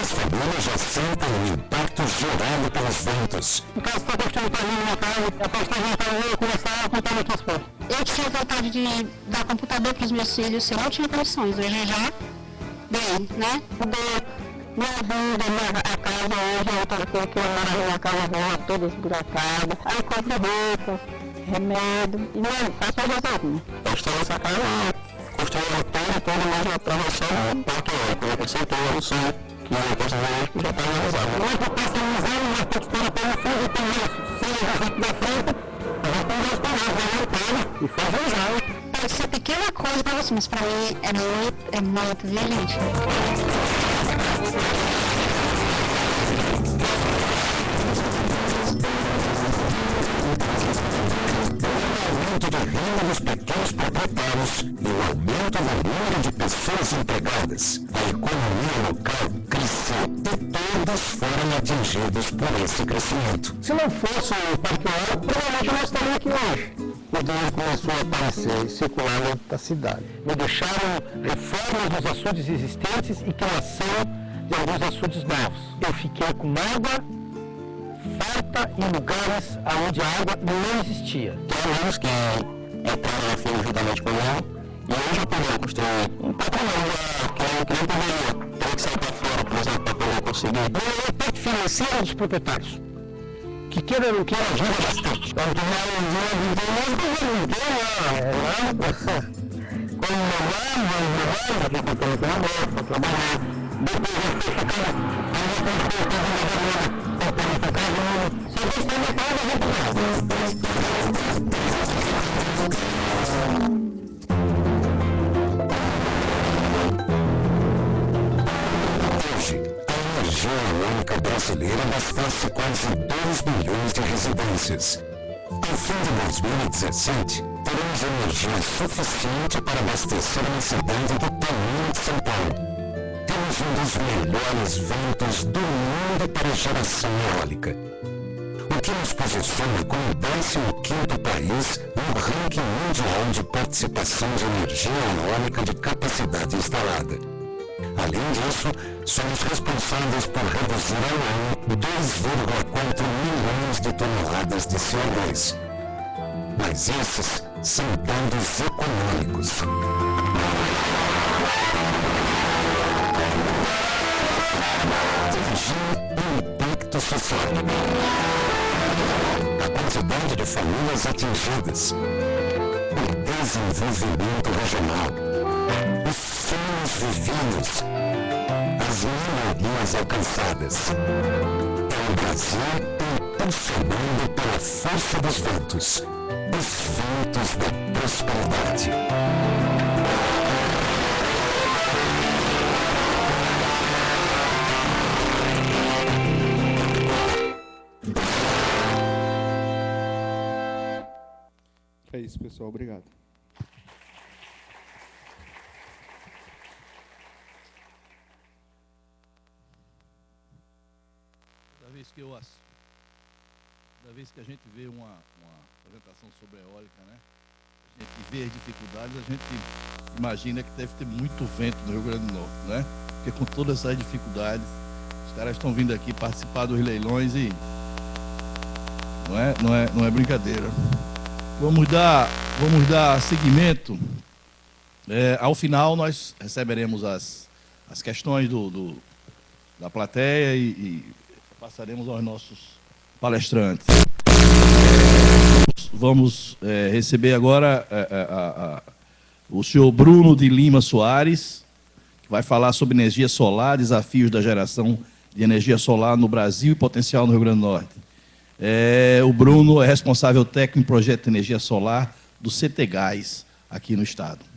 As famílias já sentem o impacto gerado pelos ventos.
No caso, está construindo para mim uma casa, após estar juntando eu começar a contar meu transporte.
Eu tinha vontade de dar computador para os meus filhos, eu não tinha condições, hoje já dei, né? Minha vida, a casa hoje, eu estou aqui na minha casa boa, toda esburacada. Aí compro roupa, remédio, e não faço mais sozinho.
Eu estou nessa casa, construindo toda mais uma promoção, porque eu acrescentei a solução, que eu posso ver que já está realizado. Nós estamos passando uma textura pela frente, tem mais filhos da frente, a gente tem mais palavras, e foi realizado.
Pode ser pequena coisa para você, mas para mim é muito, viu, gente?
De renda dos pequenos proprietários e o aumento do número de pessoas empregadas. A economia local cresceu e todos foram atingidos por esse crescimento.
Se não fosse o parque eólico, provavelmente nós estaríamos aqui hoje. O dinheiro começou a aparecer e circular dentro da cidade. Me deixaram reformas dos açudes existentes e criação de alguns açudes novos. Eu fiquei com água farta em lugares onde a água não existia.
Temos que entrar na fila juntamente com ela, e hoje eu poderia construir um patrimônio que não poderia ter que sair para fora, por exemplo, para poder conseguir.
O impacto financeiro dos proprietários, que queira ou não queira, ajuda bastante. Quando tu vai um dia,
Hoje, a energia eólica brasileira abastece quase 2 milhões de residências. Ao fim de 2017, teremos energia suficiente para abastecer uma cidade do tamanho de São Paulo. Temos temos um dos melhores ventos do mundo para geração eólica, o que nos posiciona como o 15º país no ranking mundial de participação de energia eólica de capacidade instalada. Além disso, somos responsáveis por reduzir ao ano 2,4 milhões de toneladas de CO2. Mas esses são dados econômicos. Imagine o impacto social. A quantidade de famílias atingidas. O desenvolvimento regional. Os sonhos vividos. As melhorias alcançadas. É o Brasil impulsionando pela força dos ventos. Os ventos da prosperidade.
É isso, pessoal. Obrigado.
Toda vez que a gente vê uma apresentação sobre eólica, né? A gente vê as dificuldades, a gente imagina que deve ter muito vento no Rio Grande do Norte, né? Porque com todas essas dificuldades, os caras estão vindo aqui participar dos leilões e não é brincadeira. Vamos dar seguimento. Ao final, nós receberemos as questões da plateia e passaremos aos nossos palestrantes. Vamos receber agora o senhor Bruno de Lima Soares, que vai falar sobre energia solar, desafios da geração de energia solar no Brasil e potencial no Rio Grande do Norte. O Bruno é responsável técnico em projeto de energia solar do CTGás, aqui no estado.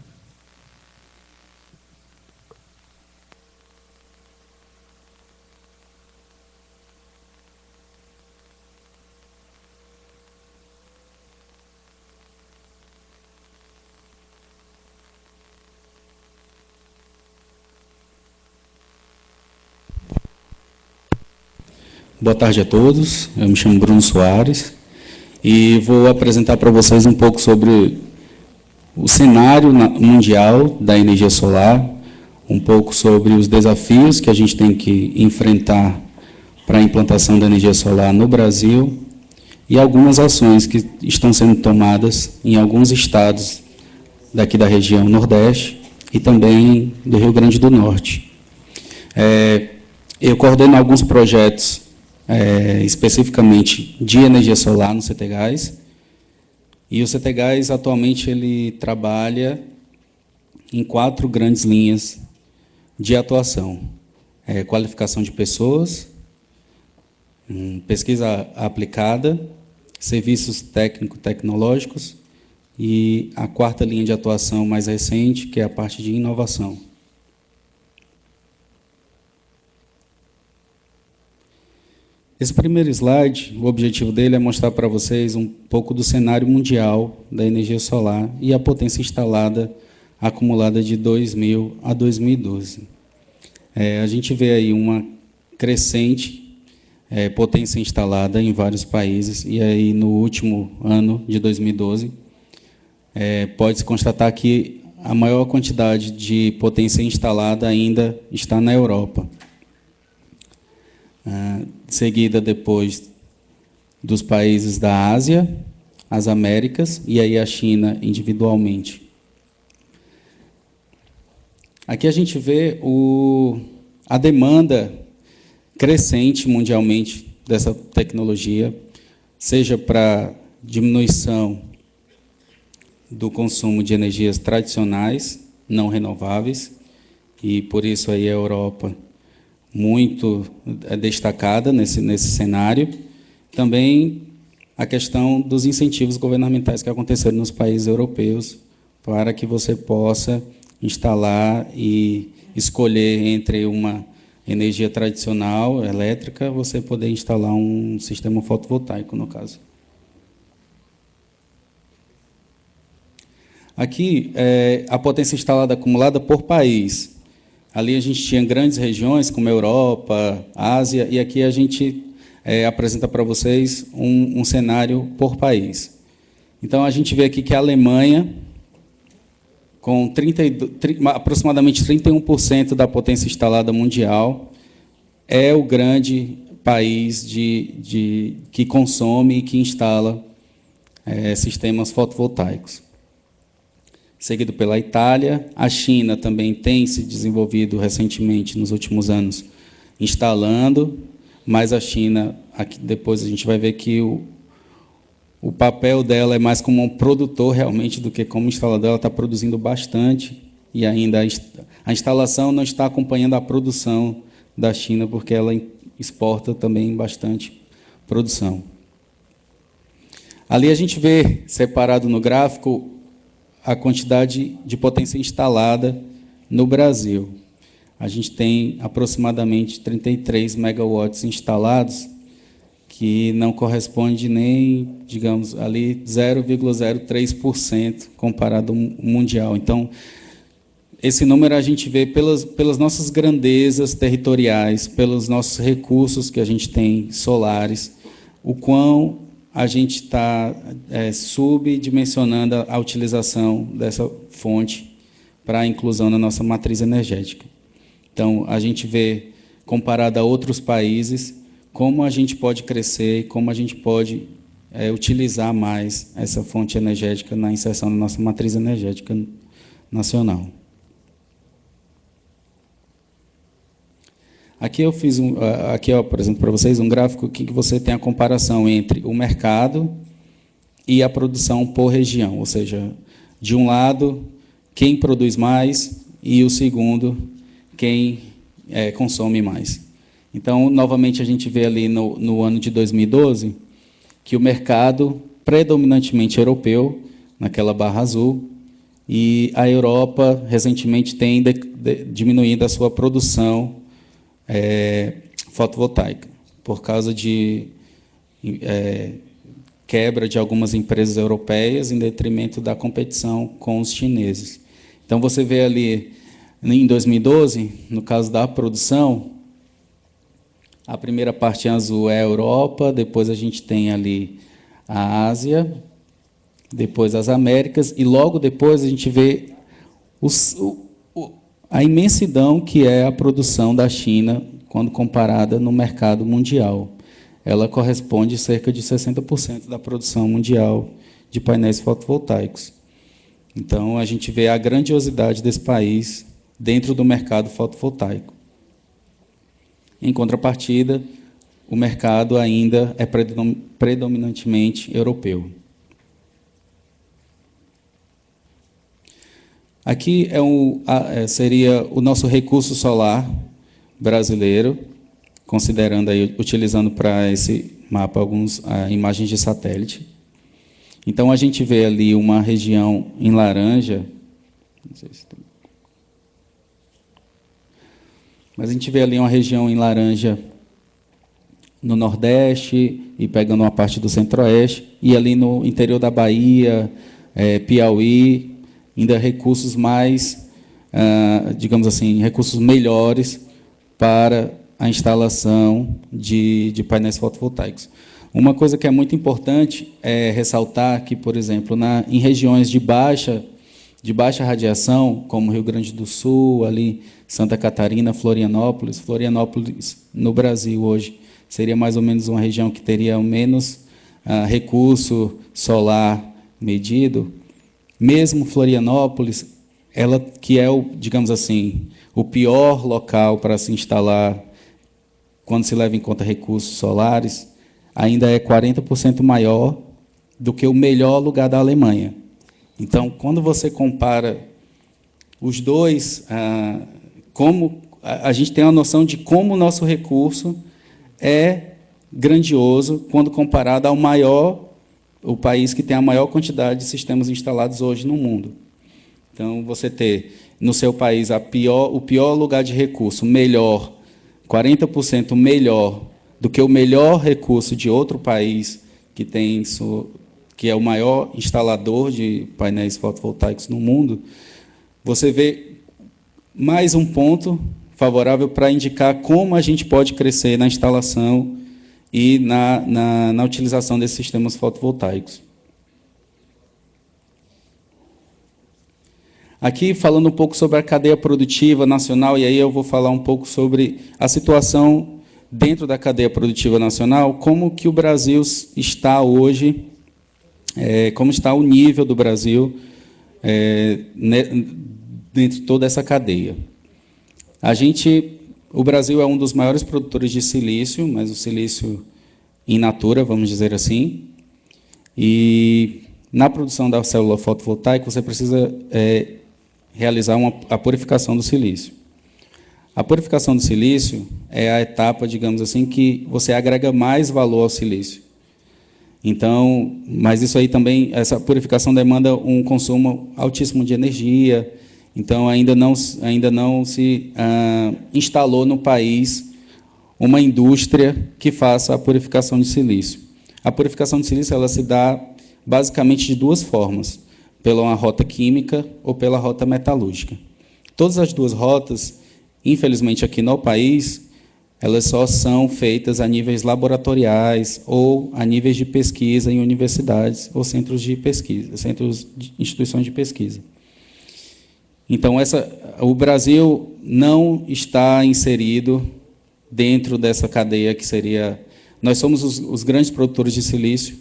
Boa tarde a todos, eu me chamo Bruno Soares e vou apresentar para vocês um pouco sobre o cenário mundial da energia solar, um pouco sobre os desafios que a gente tem que enfrentar para a implantação da energia solar no Brasil e algumas ações que estão sendo tomadas em alguns estados daqui da região Nordeste e também do Rio Grande do Norte. Eu coordeno alguns projetos especificamente de energia solar no CTGás. E o CTGás, atualmente, ele trabalha em 4 grandes linhas de atuação. Qualificação de pessoas, pesquisa aplicada, serviços técnico-tecnológicos e a 4ª linha de atuação mais recente, que é a parte de inovação. Esse primeiro slide, o objetivo dele é mostrar para vocês um pouco do cenário mundial da energia solar e a potência instalada acumulada de 2000 a 2012. A gente vê aí uma crescente potência instalada em vários países, e aí no último ano de 2012, pode-se constatar que a maior quantidade de potência instalada ainda está na Europa. Seguida depois dos países da Ásia, as Américas e aí a China individualmente. Aqui a gente vê a demanda crescente mundialmente dessa tecnologia, seja para diminuição do consumo de energias tradicionais, não renováveis, e por isso aí a Europa muito destacada nesse cenário. Também a questão dos incentivos governamentais que aconteceram nos países europeus para que você possa instalar e escolher entre uma energia tradicional, elétrica, você poder instalar um sistema fotovoltaico, no caso. Aqui, a potência instalada acumulada por país. Ali a gente tinha grandes regiões, como Europa, Ásia, e aqui a gente apresenta para vocês um cenário por país. Então, a gente vê aqui que a Alemanha, com aproximadamente 31% da potência instalada mundial, é o grande país que consome e que instala sistemas fotovoltaicos. Seguido pela Itália. A China também tem se desenvolvido recentemente, nos últimos anos, instalando, mas a China, aqui depois a gente vai ver que o papel dela é mais como um produtor, realmente, do que como instalador. Ela está produzindo bastante, e ainda a instalação não está acompanhando a produção da China, porque ela exporta também bastante produção. Ali a gente vê, separado no gráfico, a quantidade de potência instalada no Brasil. A gente tem aproximadamente 33 megawatts instalados, que não corresponde nem, digamos, ali 0,03% comparado ao mundial. Então, esse número a gente vê pelas nossas grandezas territoriais, pelos nossos recursos que a gente tem solares, o quão a gente está subdimensionando a utilização dessa fonte para a inclusão na nossa matriz energética. Então, a gente vê, comparado a outros países, como a gente pode crescer e como a gente pode utilizar mais essa fonte energética na inserção da nossa matriz energética nacional. Aqui eu fiz por exemplo, para vocês um gráfico que você tem a comparação entre o mercado e a produção por região, ou seja, de um lado, quem produz mais, e o segundo, quem consome mais. Então, novamente, a gente vê ali no ano de 2012 que o mercado, predominantemente europeu, naquela barra azul, e a Europa, recentemente, tem diminuído a sua produção fotovoltaica, por causa de quebra de algumas empresas europeias em detrimento da competição com os chineses. Então, você vê ali, em 2012, no caso da produção, a primeira parte em azul é a Europa, depois a gente tem ali a Ásia, depois as Américas, e logo depois a gente vê a imensidão que é a produção da China quando comparada no mercado mundial. Ela corresponde a cerca de 60% da produção mundial de painéis fotovoltaicos. Então, a gente vê a grandiosidade desse país dentro do mercado fotovoltaico. Em contrapartida, o mercado ainda é predominantemente europeu. Aqui seria o nosso recurso solar brasileiro, considerando aí, utilizando para esse mapa algumas imagens de satélite. Então, a gente vê ali uma região em laranja, não sei se mas a gente vê ali uma região em laranja no Nordeste, e pegando uma parte do Centro-Oeste, e ali no interior da Bahia, Piauí, ainda recursos mais, digamos assim, recursos melhores para a instalação de painéis fotovoltaicos. Uma coisa que é muito importante é ressaltar que, por exemplo, em regiões de baixa radiação, como Rio Grande do Sul, ali Santa Catarina, Florianópolis, no Brasil hoje seria mais ou menos uma região que teria menos recurso solar medido. Mesmo Florianópolis, ela que é digamos assim, o pior local para se instalar quando se leva em conta recursos solares, ainda é 40% maior do que o melhor lugar da Alemanha. Então, quando você compara os dois, como a gente tem uma noção de como o nosso recurso é grandioso quando comparado ao o país que tem a maior quantidade de sistemas instalados hoje no mundo. Então, você ter no seu país o pior lugar de recurso, 40% melhor do que o melhor recurso de outro país que é o maior instalador de painéis fotovoltaicos no mundo, você vê mais um ponto favorável para indicar como a gente pode crescer na instalação e na utilização desses sistemas fotovoltaicos. Aqui, falando um pouco sobre a cadeia produtiva nacional, e aí eu vou falar um pouco sobre a situação dentro da cadeia produtiva nacional, como que o Brasil está hoje, como está o nível do Brasil dentro de toda essa cadeia. O Brasil é um dos maiores produtores de silício, mas o silício in natura, vamos dizer assim, e na produção da célula fotovoltaica você precisa realizar a purificação do silício. A purificação do silício é a etapa, digamos assim, que você agrega mais valor ao silício. Então, mas isso aí também, essa purificação demanda um consumo altíssimo de energia. Então, ainda não se instalou no país uma indústria que faça a purificação de silício. A purificação de silício ela se dá basicamente de duas formas: pela uma rota química ou pela rota metalúrgica. Todas as duas rotas, infelizmente aqui no país, elas só são feitas a níveis laboratoriais ou a níveis de pesquisa em universidades ou centros de pesquisa, instituições de pesquisa. Então, o Brasil não está inserido dentro dessa cadeia que seria... Nós somos os grandes produtores de silício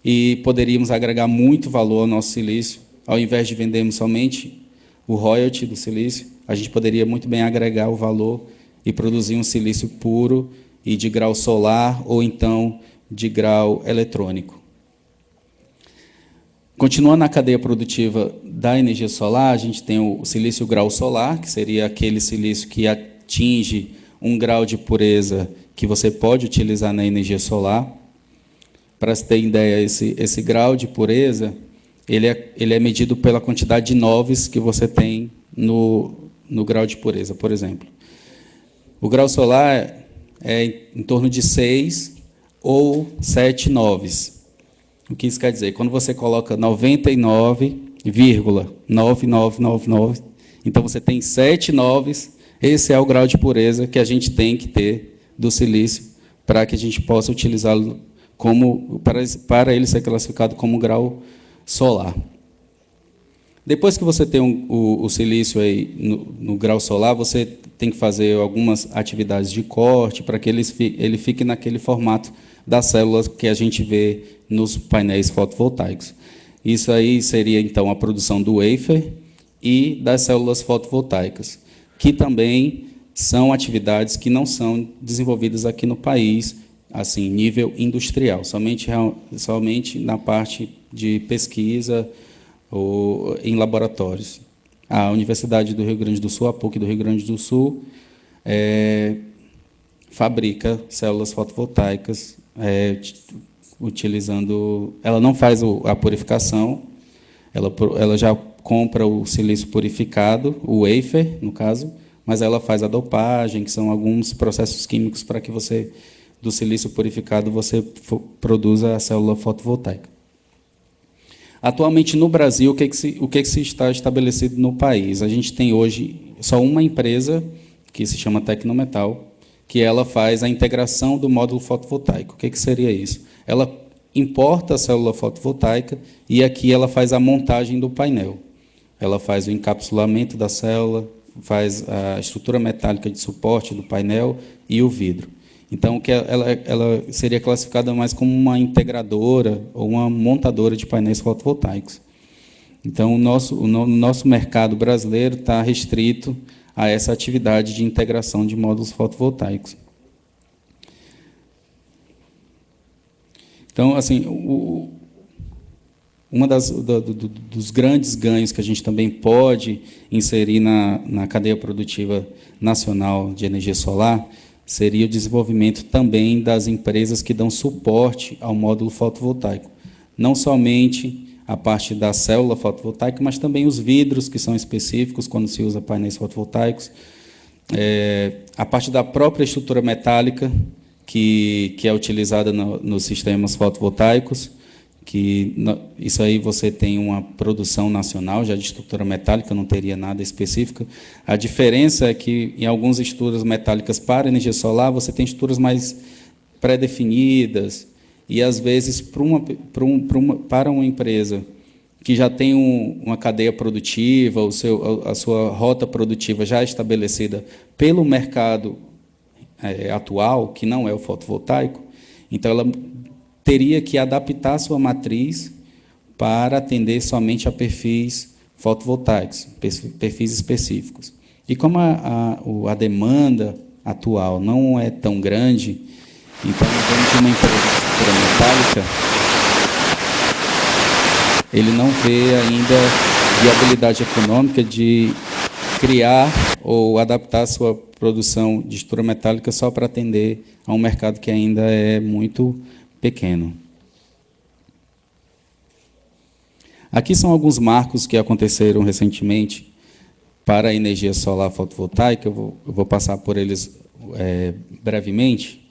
e poderíamos agregar muito valor ao nosso silício. Ao invés de vendermos somente o royalty do silício, a gente poderia muito bem agregar o valor e produzir um silício puro e de grau solar ou então de grau eletrônico. Continuando na cadeia produtiva da energia solar, a gente tem o silício grau solar, que seria aquele silício que atinge um grau de pureza que você pode utilizar na energia solar. Para se ter ideia, esse grau de pureza, ele é medido pela quantidade de noves que você tem no grau de pureza, por exemplo. O grau solar é em torno de 6 ou 7 noves. O que isso quer dizer? Quando você coloca 99,9999, então você tem 7 noves, esse é o grau de pureza que a gente tem que ter do silício para que a gente possa utilizá-lo para ele ser classificado como grau solar. Depois que você tem o silício aí no grau solar, você tem que fazer algumas atividades de corte para que ele fique naquele formato das células que a gente vê nos painéis fotovoltaicos. Isso aí seria, então, a produção do wafer e das células fotovoltaicas, que também são atividades que não são desenvolvidas aqui no país, assim, nível industrial, somente na parte de pesquisa ou em laboratórios. A Universidade do Rio Grande do Sul, a PUC do Rio Grande do Sul, fabrica células fotovoltaicas utilizando... Ela não faz a purificação, ela já compra o silício purificado, o wafer, no caso, mas ela faz a dopagem, que são alguns processos químicos para que você, do silício purificado, você produza a célula fotovoltaica. Atualmente, no Brasil, o que se está estabelecido no país? A gente tem hoje só uma empresa, que se chama Tecnometal, que ela faz a integração do módulo fotovoltaico. O que seria isso? Ela importa a célula fotovoltaica e aqui ela faz a montagem do painel. Ela faz o encapsulamento da célula, faz a estrutura metálica de suporte do painel e o vidro. Então, ela seria classificada mais como uma integradora ou uma montadora de painéis fotovoltaicos. Então, o nosso mercado brasileiro está restrito a essa atividade de integração de módulos fotovoltaicos. Então, assim, dos grandes ganhos que a gente também pode inserir na cadeia produtiva nacional de energia solar seria o desenvolvimento também das empresas que dão suporte ao módulo fotovoltaico. Não somente a parte da célula fotovoltaica, mas também os vidros, que são específicos quando se usa painéis fotovoltaicos, a parte da própria estrutura metálica, que é utilizada nos sistemas fotovoltaicos, isso aí você tem uma produção nacional já de estrutura metálica, não teria nada específico. A diferença é que, em algumas estruturas metálicas para energia solar, você tem estruturas mais pré-definidas, e, às vezes, para uma empresa que já tem uma cadeia produtiva, a sua rota produtiva já estabelecida pelo mercado atual, que não é o fotovoltaico, então ela teria que adaptar a sua matriz para atender somente a perfis fotovoltaicos, perfis específicos. E como a demanda atual não é tão grande, então, dentro de uma empresa de estrutura metálica, ele não vê ainda viabilidade econômica de criar ou adaptar a sua produção de estrutura metálica só para atender a um mercado que ainda é muito pequeno. Aqui são alguns marcos que aconteceram recentemente para a energia solar fotovoltaica. Eu vou passar por eles brevemente.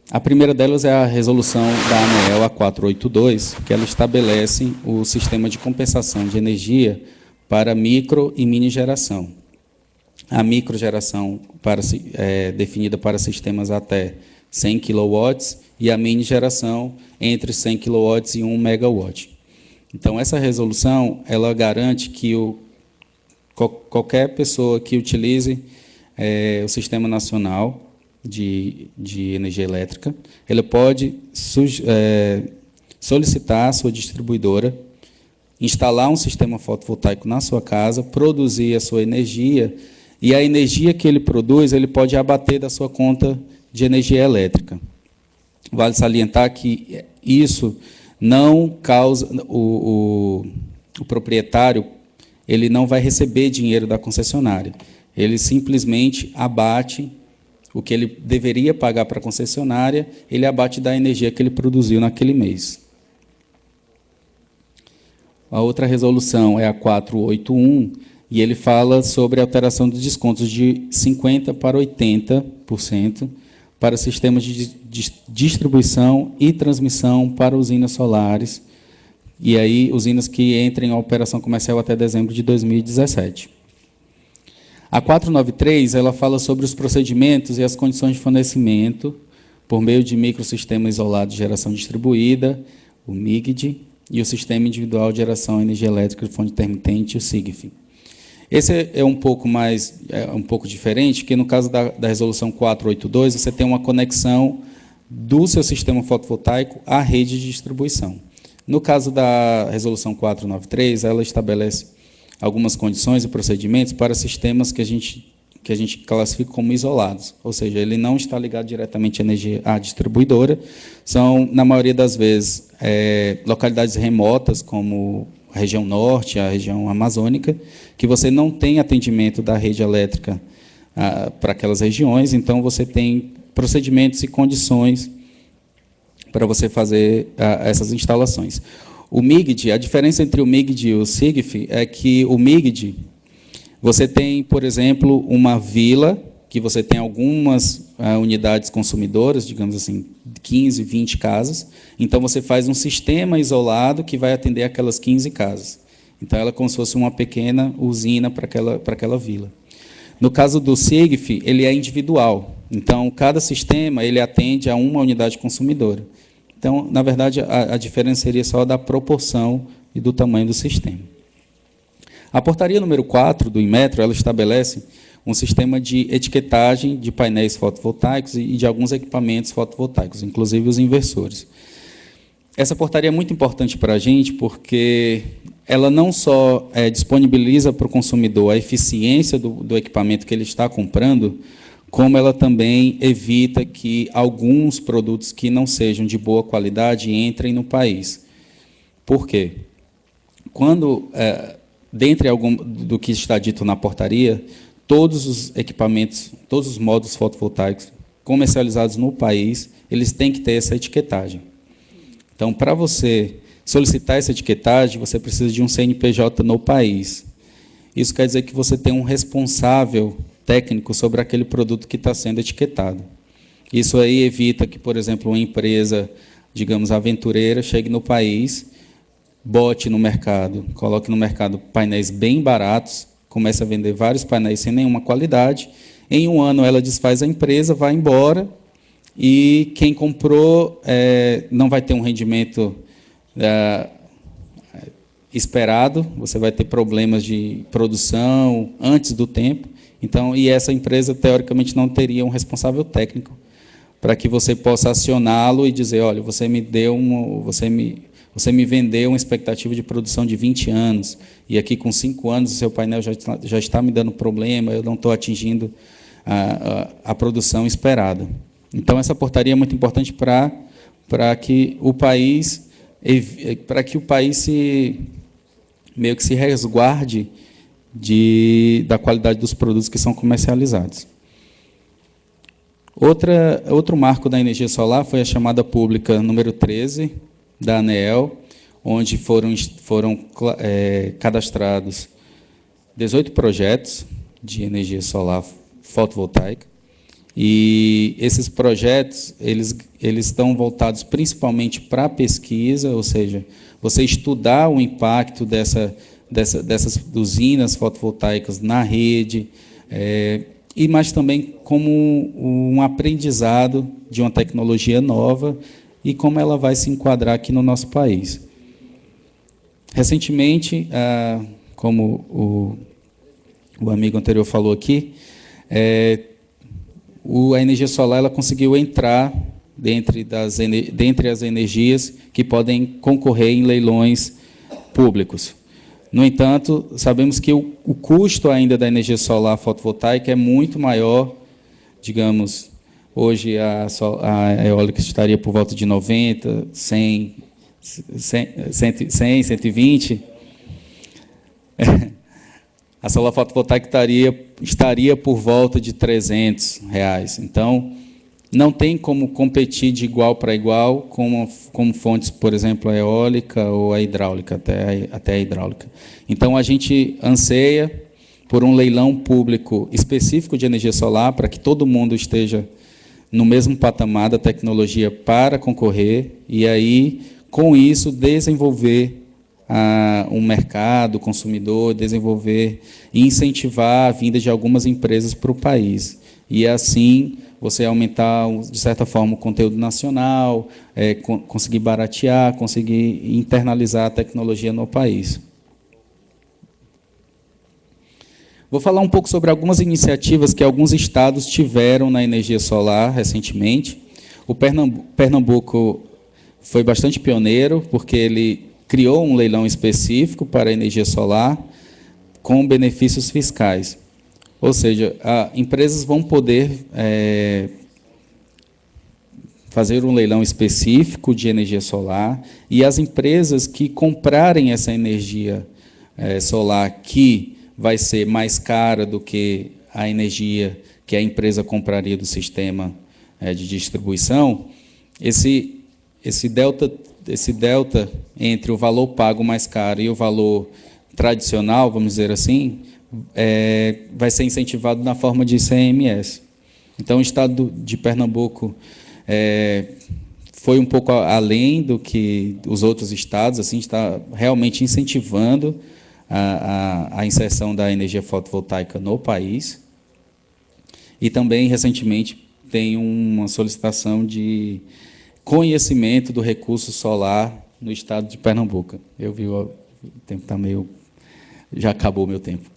A primeira delas é a resolução da ANEEL A482, que ela estabelece o sistema de compensação de energia para micro e mini geração. A microgeração definida para sistemas até 100 kW e a mini geração entre 100 kW e 1 MW. Então, essa resolução ela garante que qualquer pessoa que utilize o Sistema Nacional de Energia Elétrica, ela pode solicitar à sua distribuidora, instalar um sistema fotovoltaico na sua casa, produzir a sua energia, e a energia que ele produz, ele pode abater da sua conta de energia elétrica. Vale salientar que isso não causa... O proprietário ele não vai receber dinheiro da concessionária. Ele simplesmente abate o que ele deveria pagar para a concessionária, ele abate da energia que ele produziu naquele mês. A outra resolução é a 481, e ele fala sobre a alteração dos descontos de 50% para 80% para sistemas de distribuição e transmissão para usinas solares, e aí usinas que entrem em operação comercial até dezembro de 2017. A 493 ela fala sobre os procedimentos e as condições de fornecimento por meio de microsistema isolado de geração distribuída, o MIGD, e o Sistema Individual de Geração de Energia Elétrica de Fonte Intermitente, o SIGF. Esse é um pouco diferente, porque no caso da resolução 482, você tem uma conexão do seu sistema fotovoltaico à rede de distribuição. No caso da resolução 493, ela estabelece algumas condições e procedimentos para sistemas que a gente classifica como isolados, ou seja, ele não está ligado diretamente à distribuidora, são, na maioria das vezes, localidades remotas, como a região norte, a região amazônica, que você não tem atendimento da rede elétrica para aquelas regiões, então você tem procedimentos e condições para você fazer essas instalações. O MIGD, a diferença entre o MIGD e o SIGF é que o MIGD, você tem, por exemplo, uma vila, que você tem algumas unidades consumidoras, digamos assim, 15, 20 casas, então você faz um sistema isolado que vai atender aquelas 15 casas. Então, ela é como se fosse uma pequena usina para aquela vila. No caso do SIGF, ele é individual, então, cada sistema ele atende a uma unidade consumidora. Então, na verdade, a diferença seria só da proporção e do tamanho do sistema. A portaria número 4 do Inmetro, ela estabelece um sistema de etiquetagem de painéis fotovoltaicos e de alguns equipamentos fotovoltaicos, inclusive os inversores. Essa portaria é muito importante para a gente, porque ela não só disponibiliza para o consumidor a eficiência do equipamento que ele está comprando, como ela também evita que alguns produtos que não sejam de boa qualidade entrem no país. Por quê? Quando, dentre do que está dito na portaria, todos os equipamentos, todos os módulos fotovoltaicos comercializados no país, eles têm que ter essa etiquetagem. Então, para você solicitar essa etiquetagem, você precisa de um CNPJ no país. Isso quer dizer que você tem um responsável técnico sobre aquele produto que está sendo etiquetado. Isso aí evita que, por exemplo, uma empresa digamos, aventureira chegue no país, bote no mercado, coloque no mercado painéis bem baratos, comece a vender vários painéis sem nenhuma qualidade. Em um ano, ela desfaz a empresa, vai embora, e quem comprou não vai ter um rendimento esperado, você vai ter problemas de produção antes do tempo. Então, e essa empresa, teoricamente, não teria um responsável técnico para que você possa acioná-lo e dizer, olha, você me vendeu uma expectativa de produção de 20 anos, e aqui com 5 anos o seu painel já está me dando problema, eu não estou atingindo a produção esperada. Então, essa portaria é muito importante para que o país meio que se resguarde da qualidade dos produtos que são comercializados. Outro marco da energia solar foi a chamada pública número 13, da ANEEL, onde foram cadastrados 18 projetos de energia solar fotovoltaica. E esses projetos eles estão voltados principalmente para a pesquisa, ou seja, você estudar o impacto dessas usinas fotovoltaicas na rede, mas também como um aprendizado de uma tecnologia nova e como ela vai se enquadrar aqui no nosso país. Recentemente, como o amigo anterior falou aqui, a energia solar ela conseguiu entrar dentre as energias que podem concorrer em leilões públicos. No entanto, sabemos que o custo ainda da energia solar fotovoltaica é muito maior. Digamos, hoje a eólica estaria por volta de 90, 100, 120. A solar fotovoltaica estaria por volta de R$300. Então, não tem como competir de igual para igual com fontes, por exemplo, a eólica ou a hidráulica, até a hidráulica. Então, a gente anseia por um leilão público específico de energia solar, para que todo mundo esteja no mesmo patamar da tecnologia para concorrer, e aí, com isso, desenvolver um mercado, o consumidor, desenvolver e incentivar a vinda de algumas empresas para o país. E, assim, você aumentar, de certa forma, o conteúdo nacional, conseguir baratear, conseguir internalizar a tecnologia no país. Vou falar um pouco sobre algumas iniciativas que alguns estados tiveram na energia solar recentemente. O Pernambuco foi bastante pioneiro, porque ele criou um leilão específico para a energia solar com benefícios fiscais. Ou seja, empresas vão poder fazer um leilão específico de energia solar, e as empresas que comprarem essa energia solar, que vai ser mais cara do que a energia que a empresa compraria do sistema de distribuição, esse delta entre o valor pago mais caro e o valor tradicional, vamos dizer assim, vai ser incentivado na forma de ICMS. Então, o Estado de Pernambuco foi um pouco além do que os outros estados, assim, está realmente incentivando a inserção da energia fotovoltaica no país. E também, recentemente, tem uma solicitação de conhecimento do recurso solar no Estado de Pernambuco. Eu vi, o tempo está meio... Já acabou o meu tempo.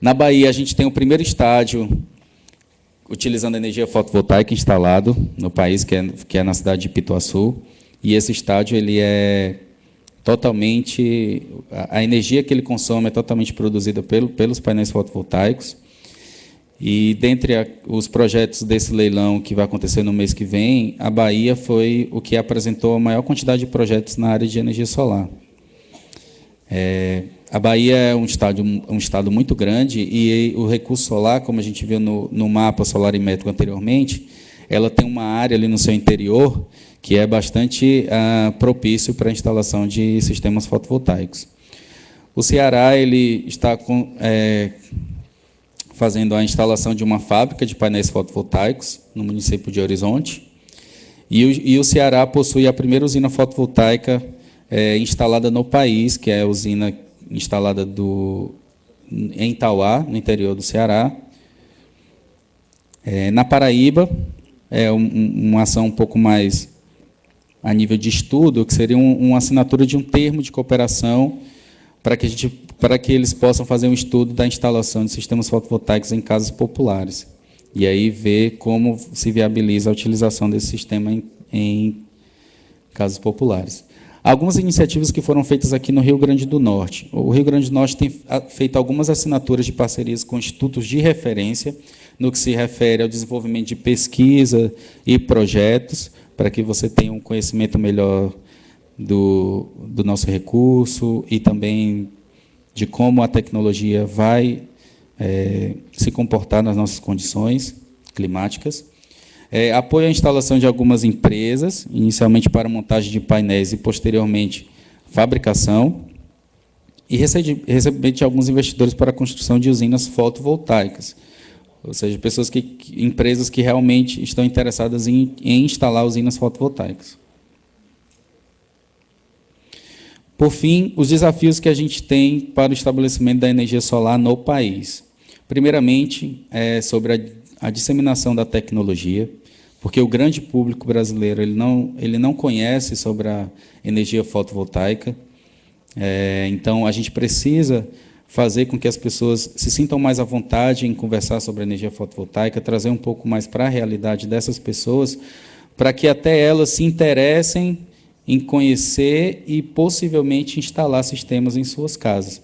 Na Bahia, a gente tem o primeiro estádio utilizando energia fotovoltaica instalado no país, que é na cidade de Pituaçu. E esse estádio ele é totalmente... A energia que ele consome é totalmente produzida pelos painéis fotovoltaicos. E, dentre os projetos desse leilão que vai acontecer no mês que vem, a Bahia foi o que apresentou a maior quantidade de projetos na área de energia solar. A Bahia é um estado muito grande, e o recurso solar, como a gente viu no mapa solarimétrico anteriormente, ela tem uma área ali no seu interior que é bastante propício para a instalação de sistemas fotovoltaicos. O Ceará ele está fazendo a instalação de uma fábrica de painéis fotovoltaicos no município de Horizonte, E o Ceará possui a primeira usina fotovoltaica instalada no país, que é a usina instalada em Itauá, no interior do Ceará. Na Paraíba, uma ação um pouco mais a nível de estudo, que seria uma assinatura de um termo de cooperação para que eles possam fazer um estudo da instalação de sistemas fotovoltaicos em casas populares. E aí ver como se viabiliza a utilização desse sistema em casas populares. Algumas iniciativas que foram feitas aqui no Rio Grande do Norte. O Rio Grande do Norte tem feito algumas assinaturas de parcerias com institutos de referência, no que se refere ao desenvolvimento de pesquisa e projetos, para que você tenha um conhecimento melhor do nosso recurso e também de como a tecnologia vai se comportar nas nossas condições climáticas. Apoio à instalação de algumas empresas, inicialmente para montagem de painéis e, posteriormente, fabricação, e recebimento de alguns investidores para a construção de usinas fotovoltaicas, ou seja, empresas que realmente estão interessadas em instalar usinas fotovoltaicas. Por fim, os desafios que a gente tem para o estabelecimento da energia solar no país. Primeiramente, sobre a disseminação da tecnologia, porque o grande público brasileiro ele não conhece sobre a energia fotovoltaica. Então, a gente precisa fazer com que as pessoas se sintam mais à vontade em conversar sobre a energia fotovoltaica, trazer um pouco mais para a realidade dessas pessoas, para que até elas se interessem em conhecer e, possivelmente, instalar sistemas em suas casas.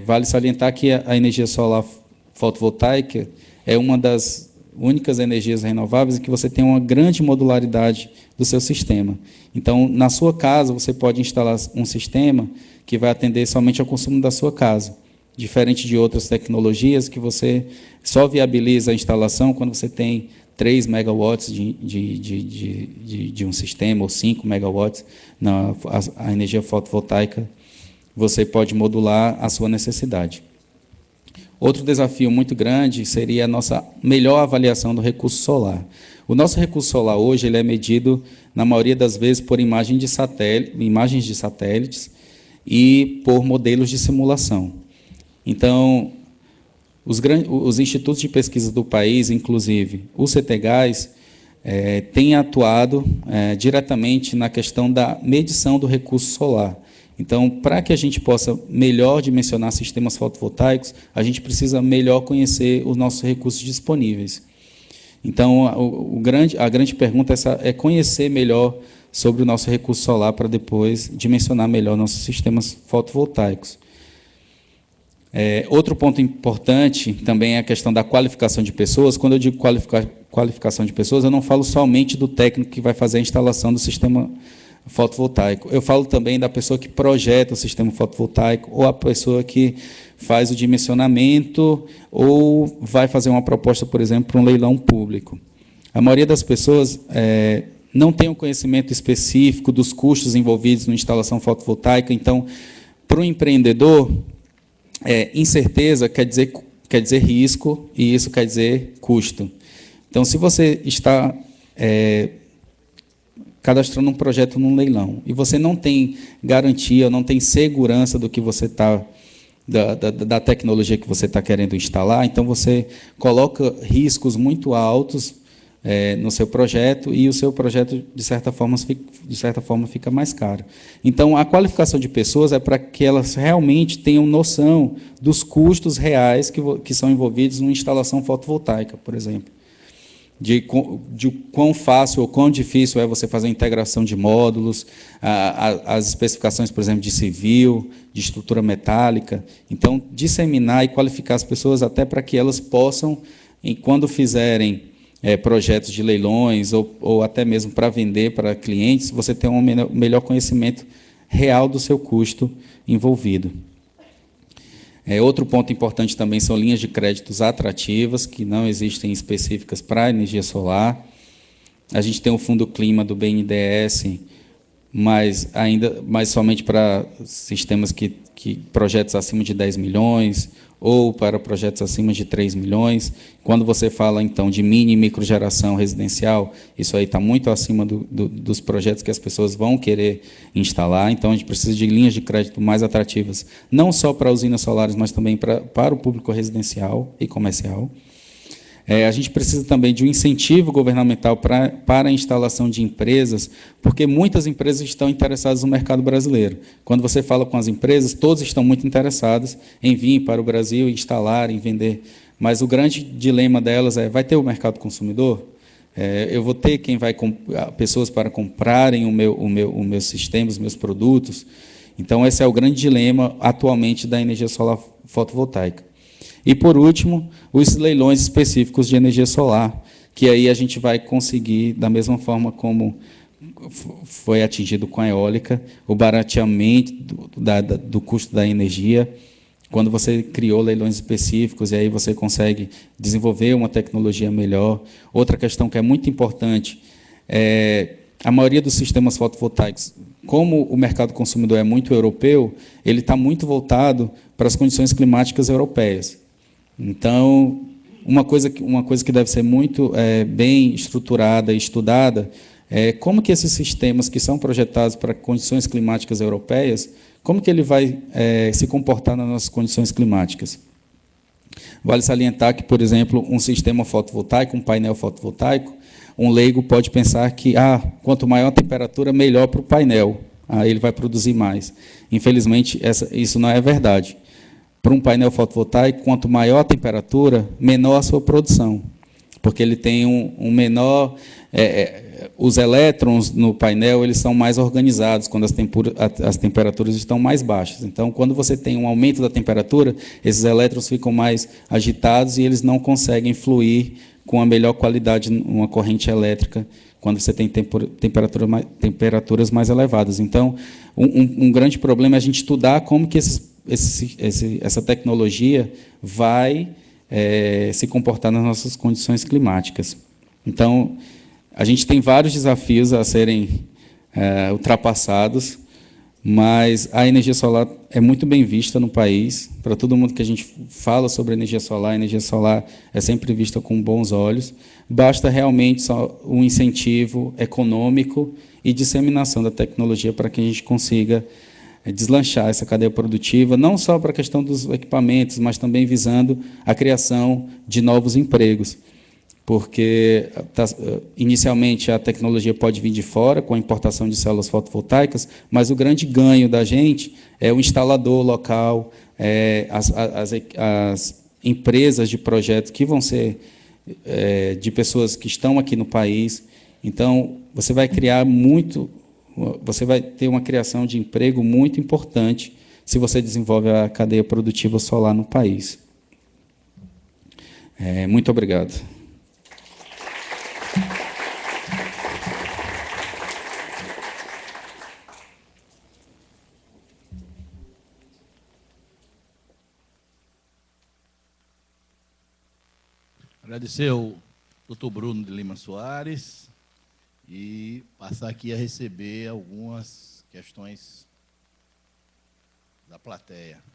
Vale salientar que a energia solar fotovoltaica é uma das únicas energias renováveis em que você tem uma grande modularidade do seu sistema. Então, na sua casa, você pode instalar um sistema que vai atender somente ao consumo da sua casa, diferente de outras tecnologias que você só viabiliza a instalação quando você tem 3 megawatts de um sistema, ou 5 megawatts. A energia fotovoltaica, você pode modular a sua necessidade. Outro desafio muito grande seria a nossa melhor avaliação do recurso solar. O nosso recurso solar hoje ele é medido, na maioria das vezes, por imagens de satélites e por modelos de simulação. Então, os institutos de pesquisa do país, inclusive o CTGAS, têm atuado diretamente na questão da medição do recurso solar. Então, para que a gente possa melhor dimensionar sistemas fotovoltaicos, a gente precisa melhor conhecer os nossos recursos disponíveis. Então, a grande pergunta é conhecer melhor sobre o nosso recurso solar para depois dimensionar melhor nossos sistemas fotovoltaicos. Outro ponto importante também é a questão da qualificação de pessoas. Quando eu digo qualificação de pessoas, eu não falo somente do técnico que vai fazer a instalação do sistema fotovoltaico. Eu falo também da pessoa que projeta o sistema fotovoltaico ou a pessoa que faz o dimensionamento ou vai fazer uma proposta, por exemplo, para um leilão público. A maioria das pessoas não tem um conhecimento específico dos custos envolvidos na instalação fotovoltaica. Então, para o empreendedor, incerteza quer dizer risco, e isso quer dizer custo. Então, se você está cadastrando um projeto num leilão e você não tem garantia, não tem segurança do que você está, da tecnologia que você está querendo instalar, então você coloca riscos muito altos no seu projeto, e o seu projeto, de certa forma, fica mais caro. Então, a qualificação de pessoas é para que elas realmente tenham noção dos custos reais que são envolvidos numa instalação fotovoltaica, por exemplo. De quão fácil ou quão difícil é você fazer a integração de módulos, as especificações, por exemplo, de civil, de estrutura metálica. Então, disseminar e qualificar as pessoas até para que elas possam, quando fizerem projetos de leilões ou até mesmo para vender para clientes, você ter um melhor conhecimento real do seu custo envolvido. Outro ponto importante também são linhas de créditos atrativas, que não existem específicas para a energia solar. A gente tem o Fundo Clima do BNDES, mas somente para sistemas projetos acima de 10 milhões ou para projetos acima de 3 milhões. Quando você fala, então, de mini e microgeração residencial, isso aí está muito acima dos projetos que as pessoas vão querer instalar. Então, a gente precisa de linhas de crédito mais atrativas, não só para usinas solares, mas também para o público residencial e comercial. A gente precisa também de um incentivo governamental para a instalação de empresas, porque muitas empresas estão interessadas no mercado brasileiro. Quando você fala com as empresas, todos estão muito interessados em vir para o Brasil, instalar, em vender. Mas o grande dilema delas vai ter o mercado consumidor? Eu vou ter pessoas para comprarem o meu sistema, os meus produtos? Então, esse é o grande dilema atualmente da energia solar fotovoltaica. E, por último, os leilões específicos de energia solar, que aí a gente vai conseguir, da mesma forma como foi atingido com a eólica, o barateamento do custo da energia, quando você criou leilões específicos, e aí você consegue desenvolver uma tecnologia melhor. Outra questão que é muito importante a maioria dos sistemas fotovoltaicos, como o mercado consumidor é muito europeu, ele está muito voltado para as condições climáticas europeias. Então, uma coisa que deve ser muito bem estruturada e estudada é como que esses sistemas que são projetados para condições climáticas europeias, como que ele vai se comportar nas nossas condições climáticas. Vale salientar que, por exemplo, um sistema fotovoltaico, um painel fotovoltaico, um leigo pode pensar que quanto maior a temperatura, melhor para o painel, ele vai produzir mais. Infelizmente, isso não é verdade. Para um painel fotovoltaico, quanto maior a temperatura, menor a sua produção, porque ele tem um menor... os elétrons no painel eles são mais organizados quando as temperaturas estão mais baixas. Então, quando você tem um aumento da temperatura, esses elétrons ficam mais agitados e eles não conseguem fluir com a melhor qualidade numa corrente elétrica quando você tem temperaturas mais elevadas. Então, um grande problema é a gente estudar como que essa tecnologia vai se comportar nas nossas condições climáticas. Então, a gente tem vários desafios a serem ultrapassados, mas a energia solar é muito bem vista no país. Para todo mundo que a gente fala sobre energia solar é sempre vista com bons olhos. Basta realmente só um incentivo econômico e disseminação da tecnologia para que a gente consiga deslanchar essa cadeia produtiva, não só para a questão dos equipamentos, mas também visando a criação de novos empregos. Porque, inicialmente, a tecnologia pode vir de fora, com a importação de células fotovoltaicas, mas o grande ganho da gente é o instalador local, as empresas de projetos que vão ser de pessoas que estão aqui no país. Então, você vai ter uma criação de emprego muito importante se você desenvolve a cadeia produtiva solar no país. Muito obrigado.
Agradecer ao Dr. Bruno de Lima Soares e passar aqui a receber algumas questões da plateia.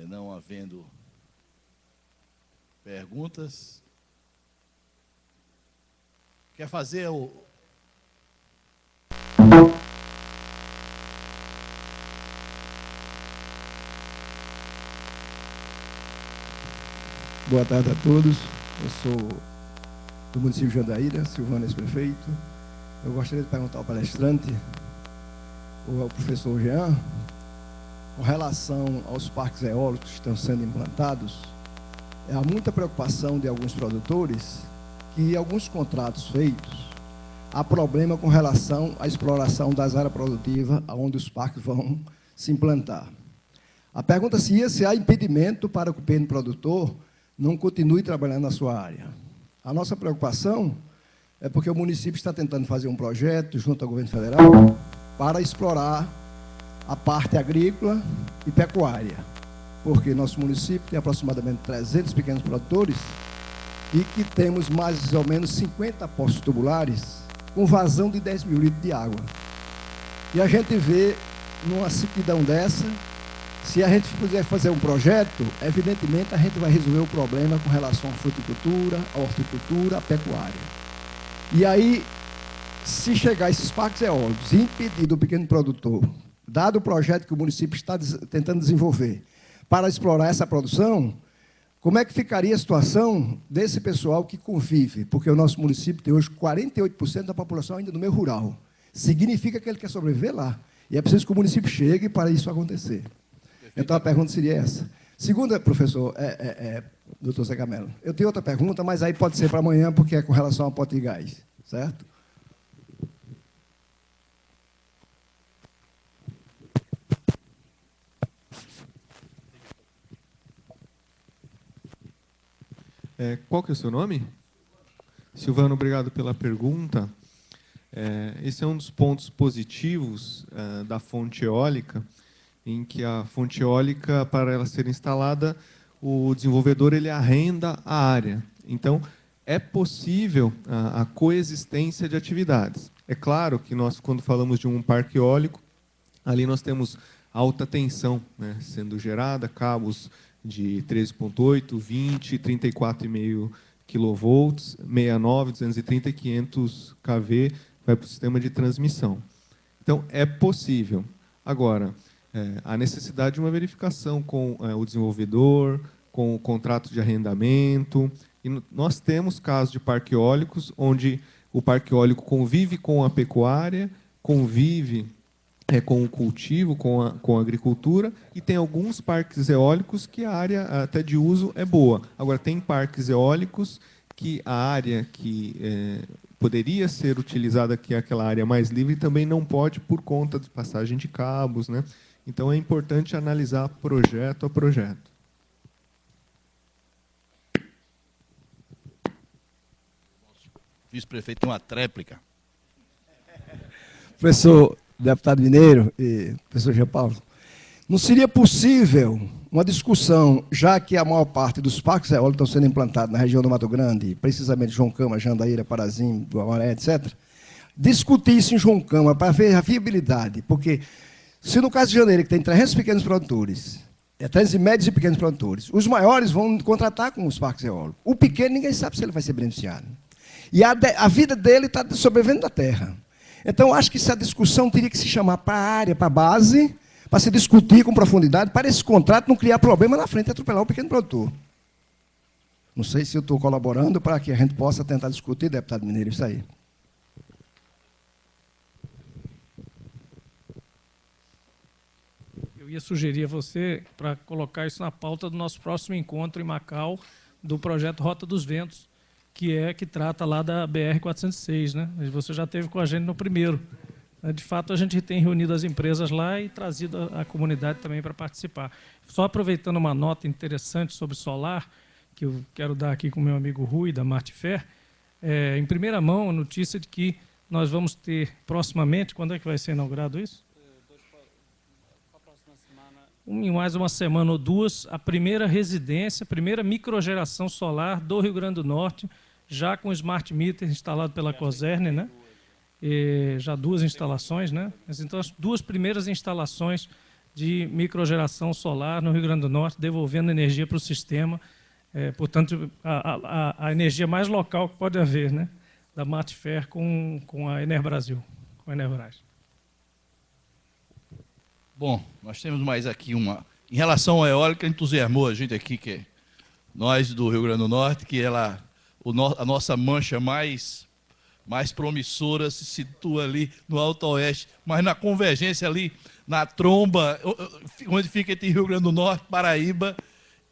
Não havendo perguntas, quer fazer o...
Boa tarde a todos. Eu sou do município de Jandaíra, Silvano, ex-prefeito. Eu gostaria de perguntar ao palestrante, ou ao professor Jean, com relação aos parques eólicos que estão sendo implantados. Há muita preocupação de alguns produtores que alguns contratos feitos há problema com relação à exploração das áreas produtivas onde os parques vão se implantar. A pergunta seria se há impedimento para que o pequeno produtor não continue trabalhando na sua área. A nossa preocupação é porque o município está tentando fazer um projeto, junto ao governo federal, para explorar a parte agrícola e pecuária. Porque nosso município tem aproximadamente 300 pequenos produtores e que temos mais ou menos 50 poços tubulares com vazão de 10 mil litros de água. E a gente vê, numa sequidão dessa, se a gente puder fazer um projeto, evidentemente a gente vai resolver o problema com relação à fruticultura, à horticultura, à pecuária. E aí, se chegar a esses parques eólicos e impedir do pequeno produtor, dado o projeto que o município está tentando desenvolver, para explorar essa produção, como é que ficaria a situação desse pessoal que convive? Porque o nosso município tem hoje 48% da população ainda no meio rural. Significa que ele quer sobreviver lá. E é preciso que o município chegue para isso acontecer. Então, a pergunta seria essa. Segunda, professor, doutor Zé Camelo, eu tenho outra pergunta, mas aí pode ser para amanhã, porque é com relação ao pote de gás, certo?
Qual que é o seu nome? Silvano, obrigado pela pergunta. Esse é um dos pontos positivos da fonte eólica, em que a fonte eólica, para ela ser instalada, o desenvolvedor ele arrenda a área. Então, é possível a coexistência de atividades. É claro que nós, quando falamos de um parque eólico, ali nós temos alta tensão, né, sendo gerada, cabos de 13,8, 20, 34,5 kV, 69, 230 e 500 kV, vai para o sistema de transmissão. Então, é possível. Agora, a necessidade de uma verificação com o desenvolvedor, com o contrato de arrendamento. E nós temos casos de parques eólicos onde o parque eólico convive com a pecuária, convive com o cultivo, com a agricultura, e tem alguns parques eólicos que a área até de uso é boa. Agora, tem parques eólicos que a área que poderia ser utilizada, que é aquela área mais livre, também não pode por conta de passagem de cabos, né? Então, é importante analisar projeto a projeto.
O vice-prefeito tem uma tréplica.
Professor deputado Mineiro e professor Jean Paulo, não seria possível uma discussão, já que a maior parte dos parques eólicos estão sendo implantados na região do Mato Grande, precisamente João Câmara, Jandaíra, Parazinho, Guamaré, etc., discutir isso em João Câmara para ver a viabilidade, porque se no caso de Jandaíra, que tem 300 pequenos produtores, 300 médios e pequenos produtores, os maiores vão contratar com os parques eólicos. O pequeno, ninguém sabe se ele vai ser beneficiado. E a vida dele está sobrevivendo da terra. Então, acho que essa discussão teria que se chamar para a área, para a base, para se discutir com profundidade, para esse contrato não criar problema na frente e atropelar o pequeno produtor. Não sei se eu estou colaborando para que a gente possa tentar discutir, deputado Mineiro, isso aí.
Eu ia sugerir a você para colocar isso na pauta do nosso próximo encontro em Macau, do projeto Rota dos Ventos, que trata lá da BR-406, né? Você já esteve com a gente no primeiro. De fato, a gente tem reunido as empresas lá e trazido a comunidade também para participar. Só aproveitando uma nota interessante sobre solar, que eu quero dar aqui com o meu amigo Rui, da Martifer, em primeira mão, a notícia de que nós vamos ter proximamente, quando é que vai ser inaugurado isso? Em mais uma semana ou duas, a primeira residência, a primeira microgeração solar do Rio Grande do Norte, já com smart meter instalado pela Coserne, né? Já 2 instalações, né? Então, as 2 primeiras instalações de microgeração solar no Rio Grande do Norte, devolvendo energia para o sistema, portanto, a energia mais local que pode haver, né? Da Martifer com a Enerbrasil, com a Enerbras.
Bom, nós temos mais aqui uma... Em relação à eólica, entusiasmou a gente aqui, que nós do Rio Grande do Norte, que a nossa mancha mais promissora se situa ali no Alto Oeste, mas na convergência ali, na tromba, onde fica entre Rio Grande do Norte, Paraíba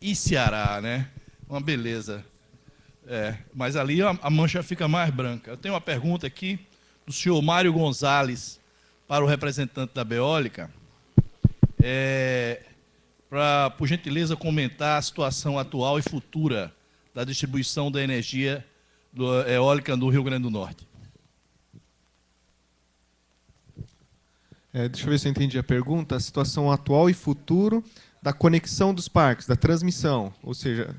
e Ceará, né? Uma beleza. Mas ali a mancha fica mais branca. Eu tenho uma pergunta aqui do senhor Mário Gonzalez para o representante da Beólica. Para, por gentileza, comentar a situação atual e futura da distribuição da energia eólica do Rio Grande do Norte.
Deixa eu ver se eu entendi a pergunta. A situação atual e futuro da conexão dos parques, da transmissão, ou seja...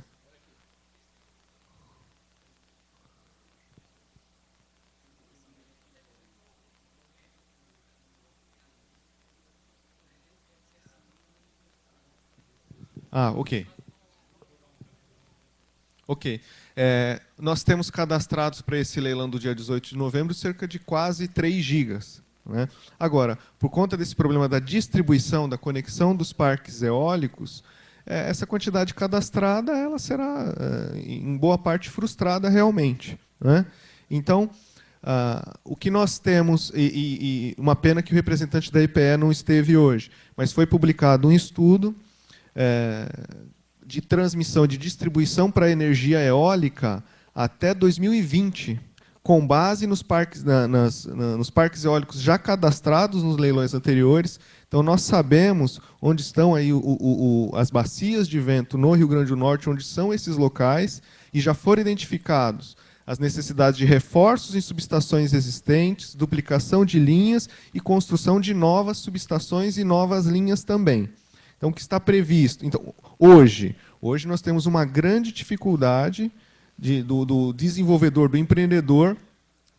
Ok. Ok. Nós temos cadastrados para esse leilão do dia 18 de novembro cerca de quase 3 gigas. Né? Agora, por conta desse problema da distribuição, da conexão dos parques eólicos, essa quantidade cadastrada ela será, em boa parte, frustrada realmente. Né? Então, o que nós temos, e uma pena que o representante da EPE não esteve hoje, mas foi publicado um estudo de transmissão, de distribuição para a energia eólica até 2020, com base nos parques, nos parques eólicos já cadastrados nos leilões anteriores. Então, nós sabemos onde estão aí as bacias de vento no Rio Grande do Norte, onde são esses locais, e já foram identificados as necessidades de reforços em subestações existentes, duplicação de linhas e construção de novas subestações e novas linhas também. Então, o que está previsto? Então, hoje nós temos uma grande dificuldade do desenvolvedor, do empreendedor,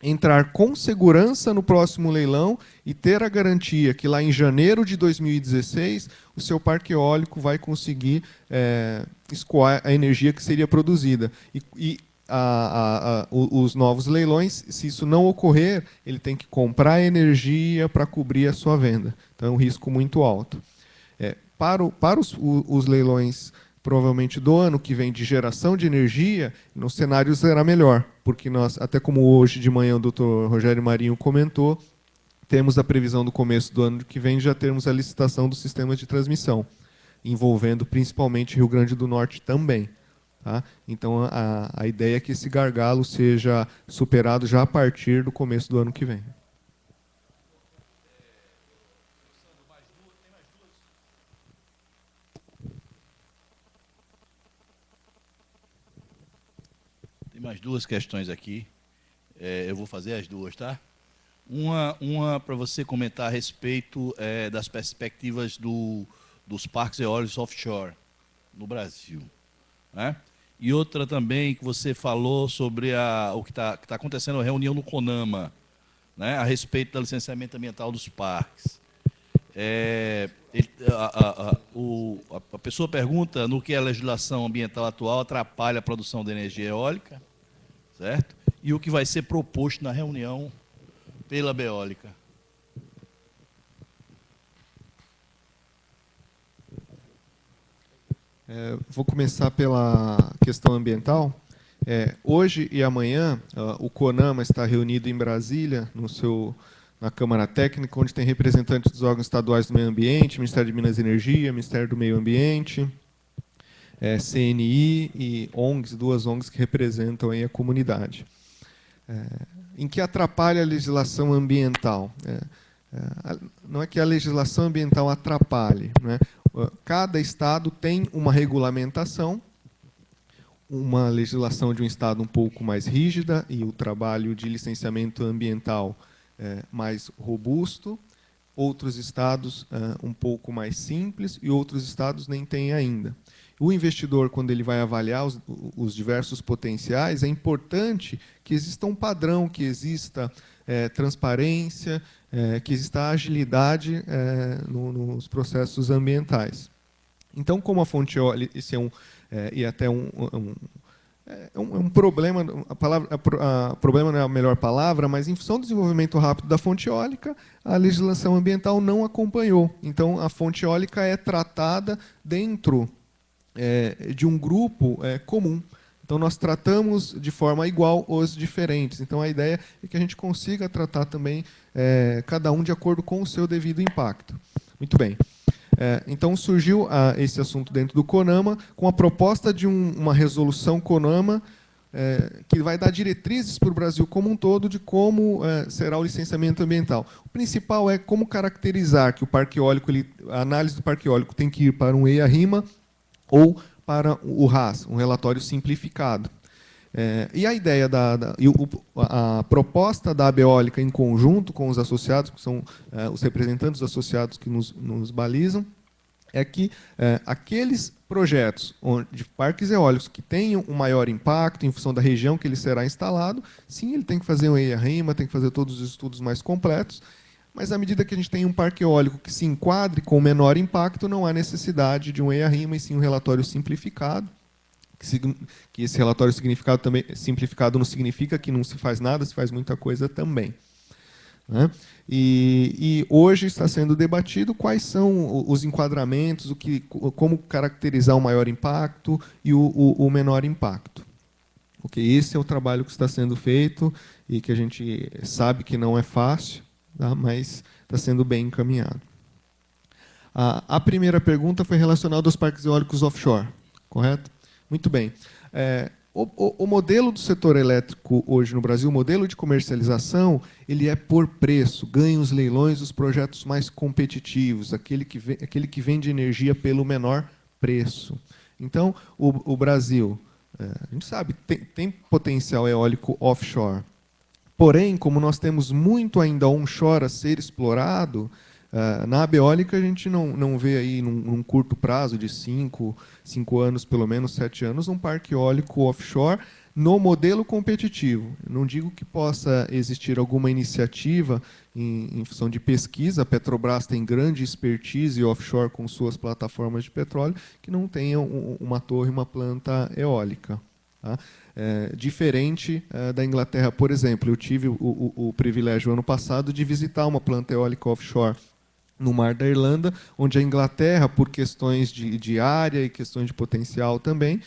entrar com segurança no próximo leilão e ter a garantia que lá em janeiro de 2016 o seu parque eólico vai conseguir escoar a energia que seria produzida. Os novos leilões, se isso não ocorrer, ele tem que comprar energia para cobrir a sua venda. Então, é um risco muito alto. Para os leilões, provavelmente do ano que vem, de geração de energia, no cenário será melhor, porque nós, até como hoje de manhã o Dr. Rogério Marinho comentou, temos a previsão do começo do ano que vem já termos a licitação do sistema de transmissão, envolvendo principalmente Rio Grande do Norte também. Tá? Então, a ideia é que esse gargalo seja superado já a partir do começo do ano que vem.
Tem mais 2 questões aqui. Eu vou fazer as 2, tá? Uma para você comentar a respeito das perspectivas dos parques eólicos offshore no Brasil. Né? E outra também que você falou sobre o que está acontecendo, a reunião no CONAMA, né? A respeito do licenciamento ambiental dos parques. A pessoa pergunta no que a legislação ambiental atual atrapalha a produção de energia eólica, certo? E o que vai ser proposto na reunião pela Beólica.
Vou começar pela questão ambiental. Hoje e amanhã, o CONAMA está reunido em Brasília, na Câmara Técnica, onde tem representantes dos órgãos estaduais do meio ambiente, Ministério de Minas e Energia, Ministério do Meio Ambiente, CNI e ONGs, 2 ONGs que representam aí a comunidade. Em que atrapalha a legislação ambiental? Não é que a legislação ambiental atrapalhe, né? Cada estado tem uma regulamentação, uma legislação de um estado um pouco mais rígida e o trabalho de licenciamento ambiental mais robusto, outros estados um pouco mais simples e outros estados nem têm ainda. O investidor, quando ele vai avaliar os diversos potenciais, é importante que exista um padrão, que exista transparência, que exista agilidade nos processos ambientais. Então, como a fonte eólica, esse é até um problema, problema não é a melhor palavra, mas em função do desenvolvimento rápido da fonte eólica, a legislação ambiental não acompanhou. Então, a fonte eólica é tratada dentro de um grupo comum. Então, nós tratamos de forma igual os diferentes. Então, a ideia é que a gente consiga tratar também cada um de acordo com o seu devido impacto. Muito bem. Então, surgiu esse assunto dentro do CONAMA, com a proposta de uma resolução CONAMA que vai dar diretrizes para o Brasil como um todo de como será o licenciamento ambiental. O principal é como caracterizar que o parque eólico, a análise do parque eólico tem que ir para um EIA-RIMA ou para o RAS, um relatório simplificado. E a ideia a proposta da Beólica em conjunto com os associados, que são os representantes associados que nos balizam, é que aqueles projetos de parques eólicos que tenham um maior impacto em função da região que ele será instalado, sim, ele tem que fazer um EIA-RIMA, tem que fazer todos os estudos mais completos, mas à medida que a gente tem um parque eólico que se enquadre com menor impacto, não há necessidade de um EIA-RIMA, e sim um relatório simplificado, que esse relatório simplificado não significa que não se faz nada, se faz muita coisa também. Né? E hoje está sendo debatido quais são os enquadramentos, como caracterizar o maior impacto e o menor impacto. Esse é o trabalho que está sendo feito e que a gente sabe que não é fácil, tá? Mas está sendo bem encaminhado. A primeira pergunta foi relacionada aos parques eólicos offshore, correto? Muito bem. O modelo do setor elétrico hoje no Brasil, o modelo de comercialização, ele é por preço, ganha os leilões os projetos mais competitivos, aquele que vende energia pelo menor preço. Então, o Brasil, a gente sabe, tem potencial eólico offshore. Porém, como nós temos muito ainda onshore a ser explorado, na Beólica a gente não vê aí num curto prazo de 5 anos, pelo menos 7 anos, um parque eólico offshore no modelo competitivo. Não digo que possa existir alguma iniciativa em função de pesquisa, a Petrobras tem grande expertise offshore com suas plataformas de petróleo, que não tenha uma torre, uma planta eólica. Tá? Diferente da Inglaterra, por exemplo. Eu tive o privilégio, ano passado, de visitar uma planta eólica offshore no Mar da Irlanda, onde a Inglaterra, por questões de área e questões de potencial também,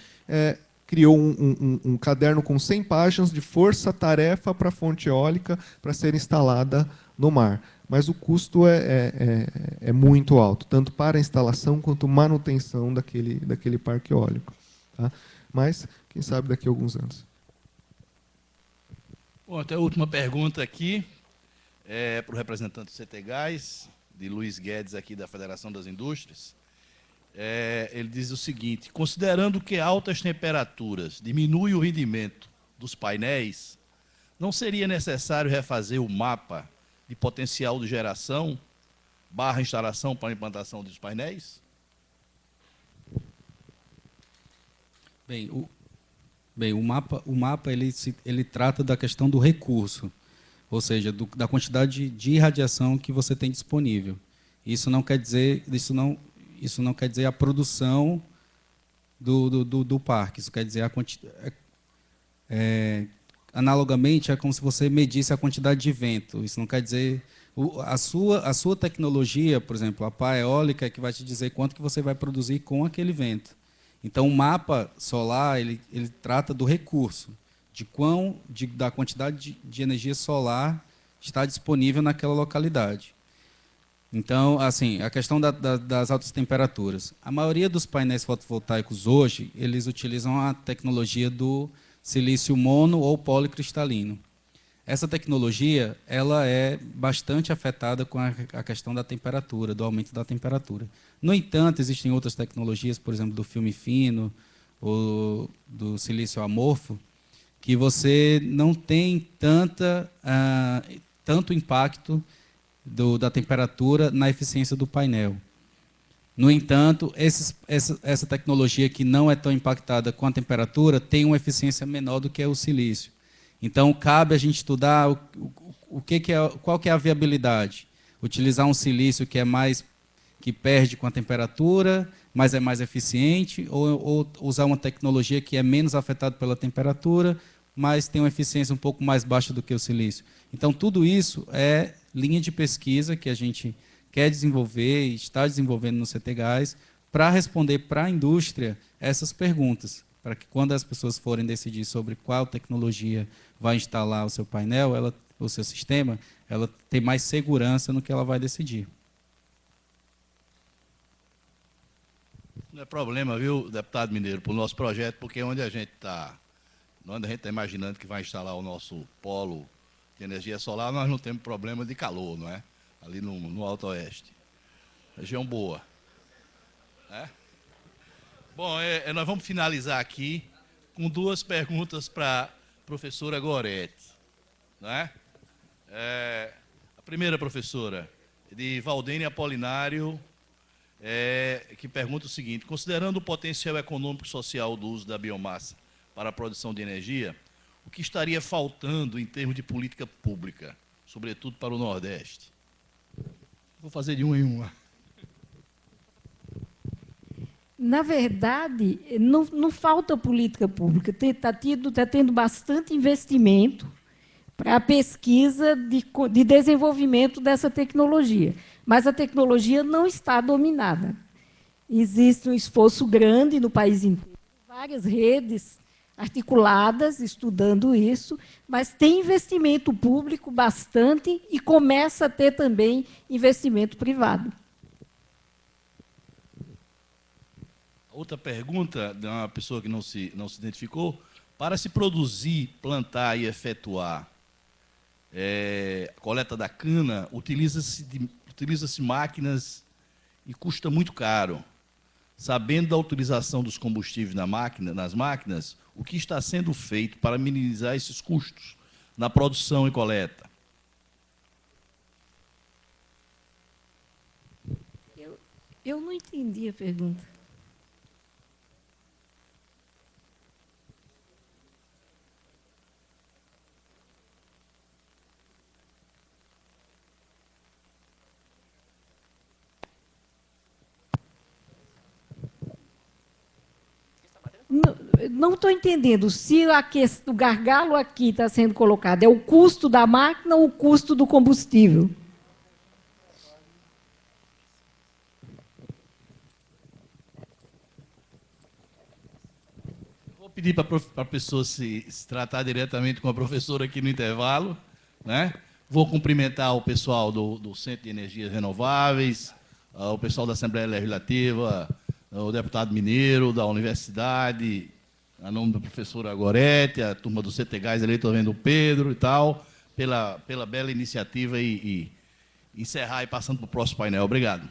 criou um caderno com 100 páginas de força-tarefa para a fonte eólica para ser instalada no mar. Mas o custo é muito alto, tanto para a instalação quanto manutenção daquele parque eólico. Tá? Mas, quem sabe, daqui a alguns anos.
Bom, até a última pergunta aqui é para o representante do CTGás, de Luiz Guedes, aqui da Federação das Indústrias. Ele diz o seguinte: considerando que altas temperaturas diminuem o rendimento dos painéis, não seria necessário refazer o mapa de potencial de geração / instalação para a implantação dos painéis?
Bem, o mapa ele trata da questão do recurso, ou seja, da quantidade de irradiação que você tem disponível. Isso não quer dizer a produção do parque. Isso quer dizer analogamente é como se você medisse a quantidade de vento. Isso não quer dizer a sua tecnologia, por exemplo, a pá eólica é que vai te dizer quanto que você vai produzir com aquele vento. Então o mapa solar ele trata do recurso, da quantidade de energia solar está disponível naquela localidade. Então, assim, a questão das altas temperaturas. A maioria dos painéis fotovoltaicos hoje, eles utilizam a tecnologia do silício mono ou policristalino. Essa tecnologia ela é bastante afetada com a questão da temperatura, do aumento da temperatura. No entanto, existem outras tecnologias, por exemplo, do filme fino ou do silício amorfo, que você não tem tanto impacto da temperatura na eficiência do painel. No entanto, essa tecnologia que não é tão impactada com a temperatura tem uma eficiência menor do que o silício. Então, cabe a gente estudar qual que é a viabilidade. Utilizar um silício que perde com a temperatura, mas é mais eficiente, ou usar uma tecnologia que é menos afetada pela temperatura, mas tem uma eficiência um pouco mais baixa do que o silício. Então, tudo isso é linha de pesquisa que a gente quer desenvolver e está desenvolvendo no CTGás para responder para a indústria essas perguntas, para que quando as pessoas forem decidir sobre qual tecnologia vai instalar o seu painel, o seu sistema, ela tem mais segurança no que ela vai decidir.
Não é problema, viu, deputado Mineiro, para o nosso projeto, porque onde a gente está imaginando que vai instalar o nosso polo de energia solar, nós não temos problema de calor, não é? Ali no Alto Oeste. Região boa. Bom, nós vamos finalizar aqui com duas perguntas para a professora Gorete. Né? A primeira, professora, de Valdene Apolinário, que pergunta o seguinte: considerando o potencial econômico e social do uso da biomassa para a produção de energia, o que estaria faltando em termos de política pública, sobretudo para o Nordeste? Vou fazer de uma em uma.
Na verdade, não falta política pública. Está tendo bastante investimento para a pesquisa de desenvolvimento dessa tecnologia. Mas a tecnologia não está dominada. Existe um esforço grande no país inteiro, várias redes articuladas estudando isso, mas tem investimento público bastante e começa a ter também investimento privado.
Outra pergunta de uma pessoa que não se identificou: para se produzir, plantar e efetuar a coleta da cana, utiliza-se máquinas e custa muito caro. Sabendo da utilização dos combustíveis nas máquinas, o que está sendo feito para minimizar esses custos na produção e coleta?
Eu não entendi a pergunta. Não estou entendendo se o gargalo aqui está sendo colocado é o custo da máquina ou o custo do combustível.
Vou pedir para a pessoa se tratar diretamente com a professora aqui no intervalo. Né? Vou cumprimentar o pessoal do Centro de Energias Renováveis, o pessoal da Assembleia Legislativa, o deputado mineiro da universidade, a nome da professora Gorete, a turma do CTGás, ali estou vendo o Pedro e tal, pela bela iniciativa e encerrar e passando para o próximo painel. Obrigado.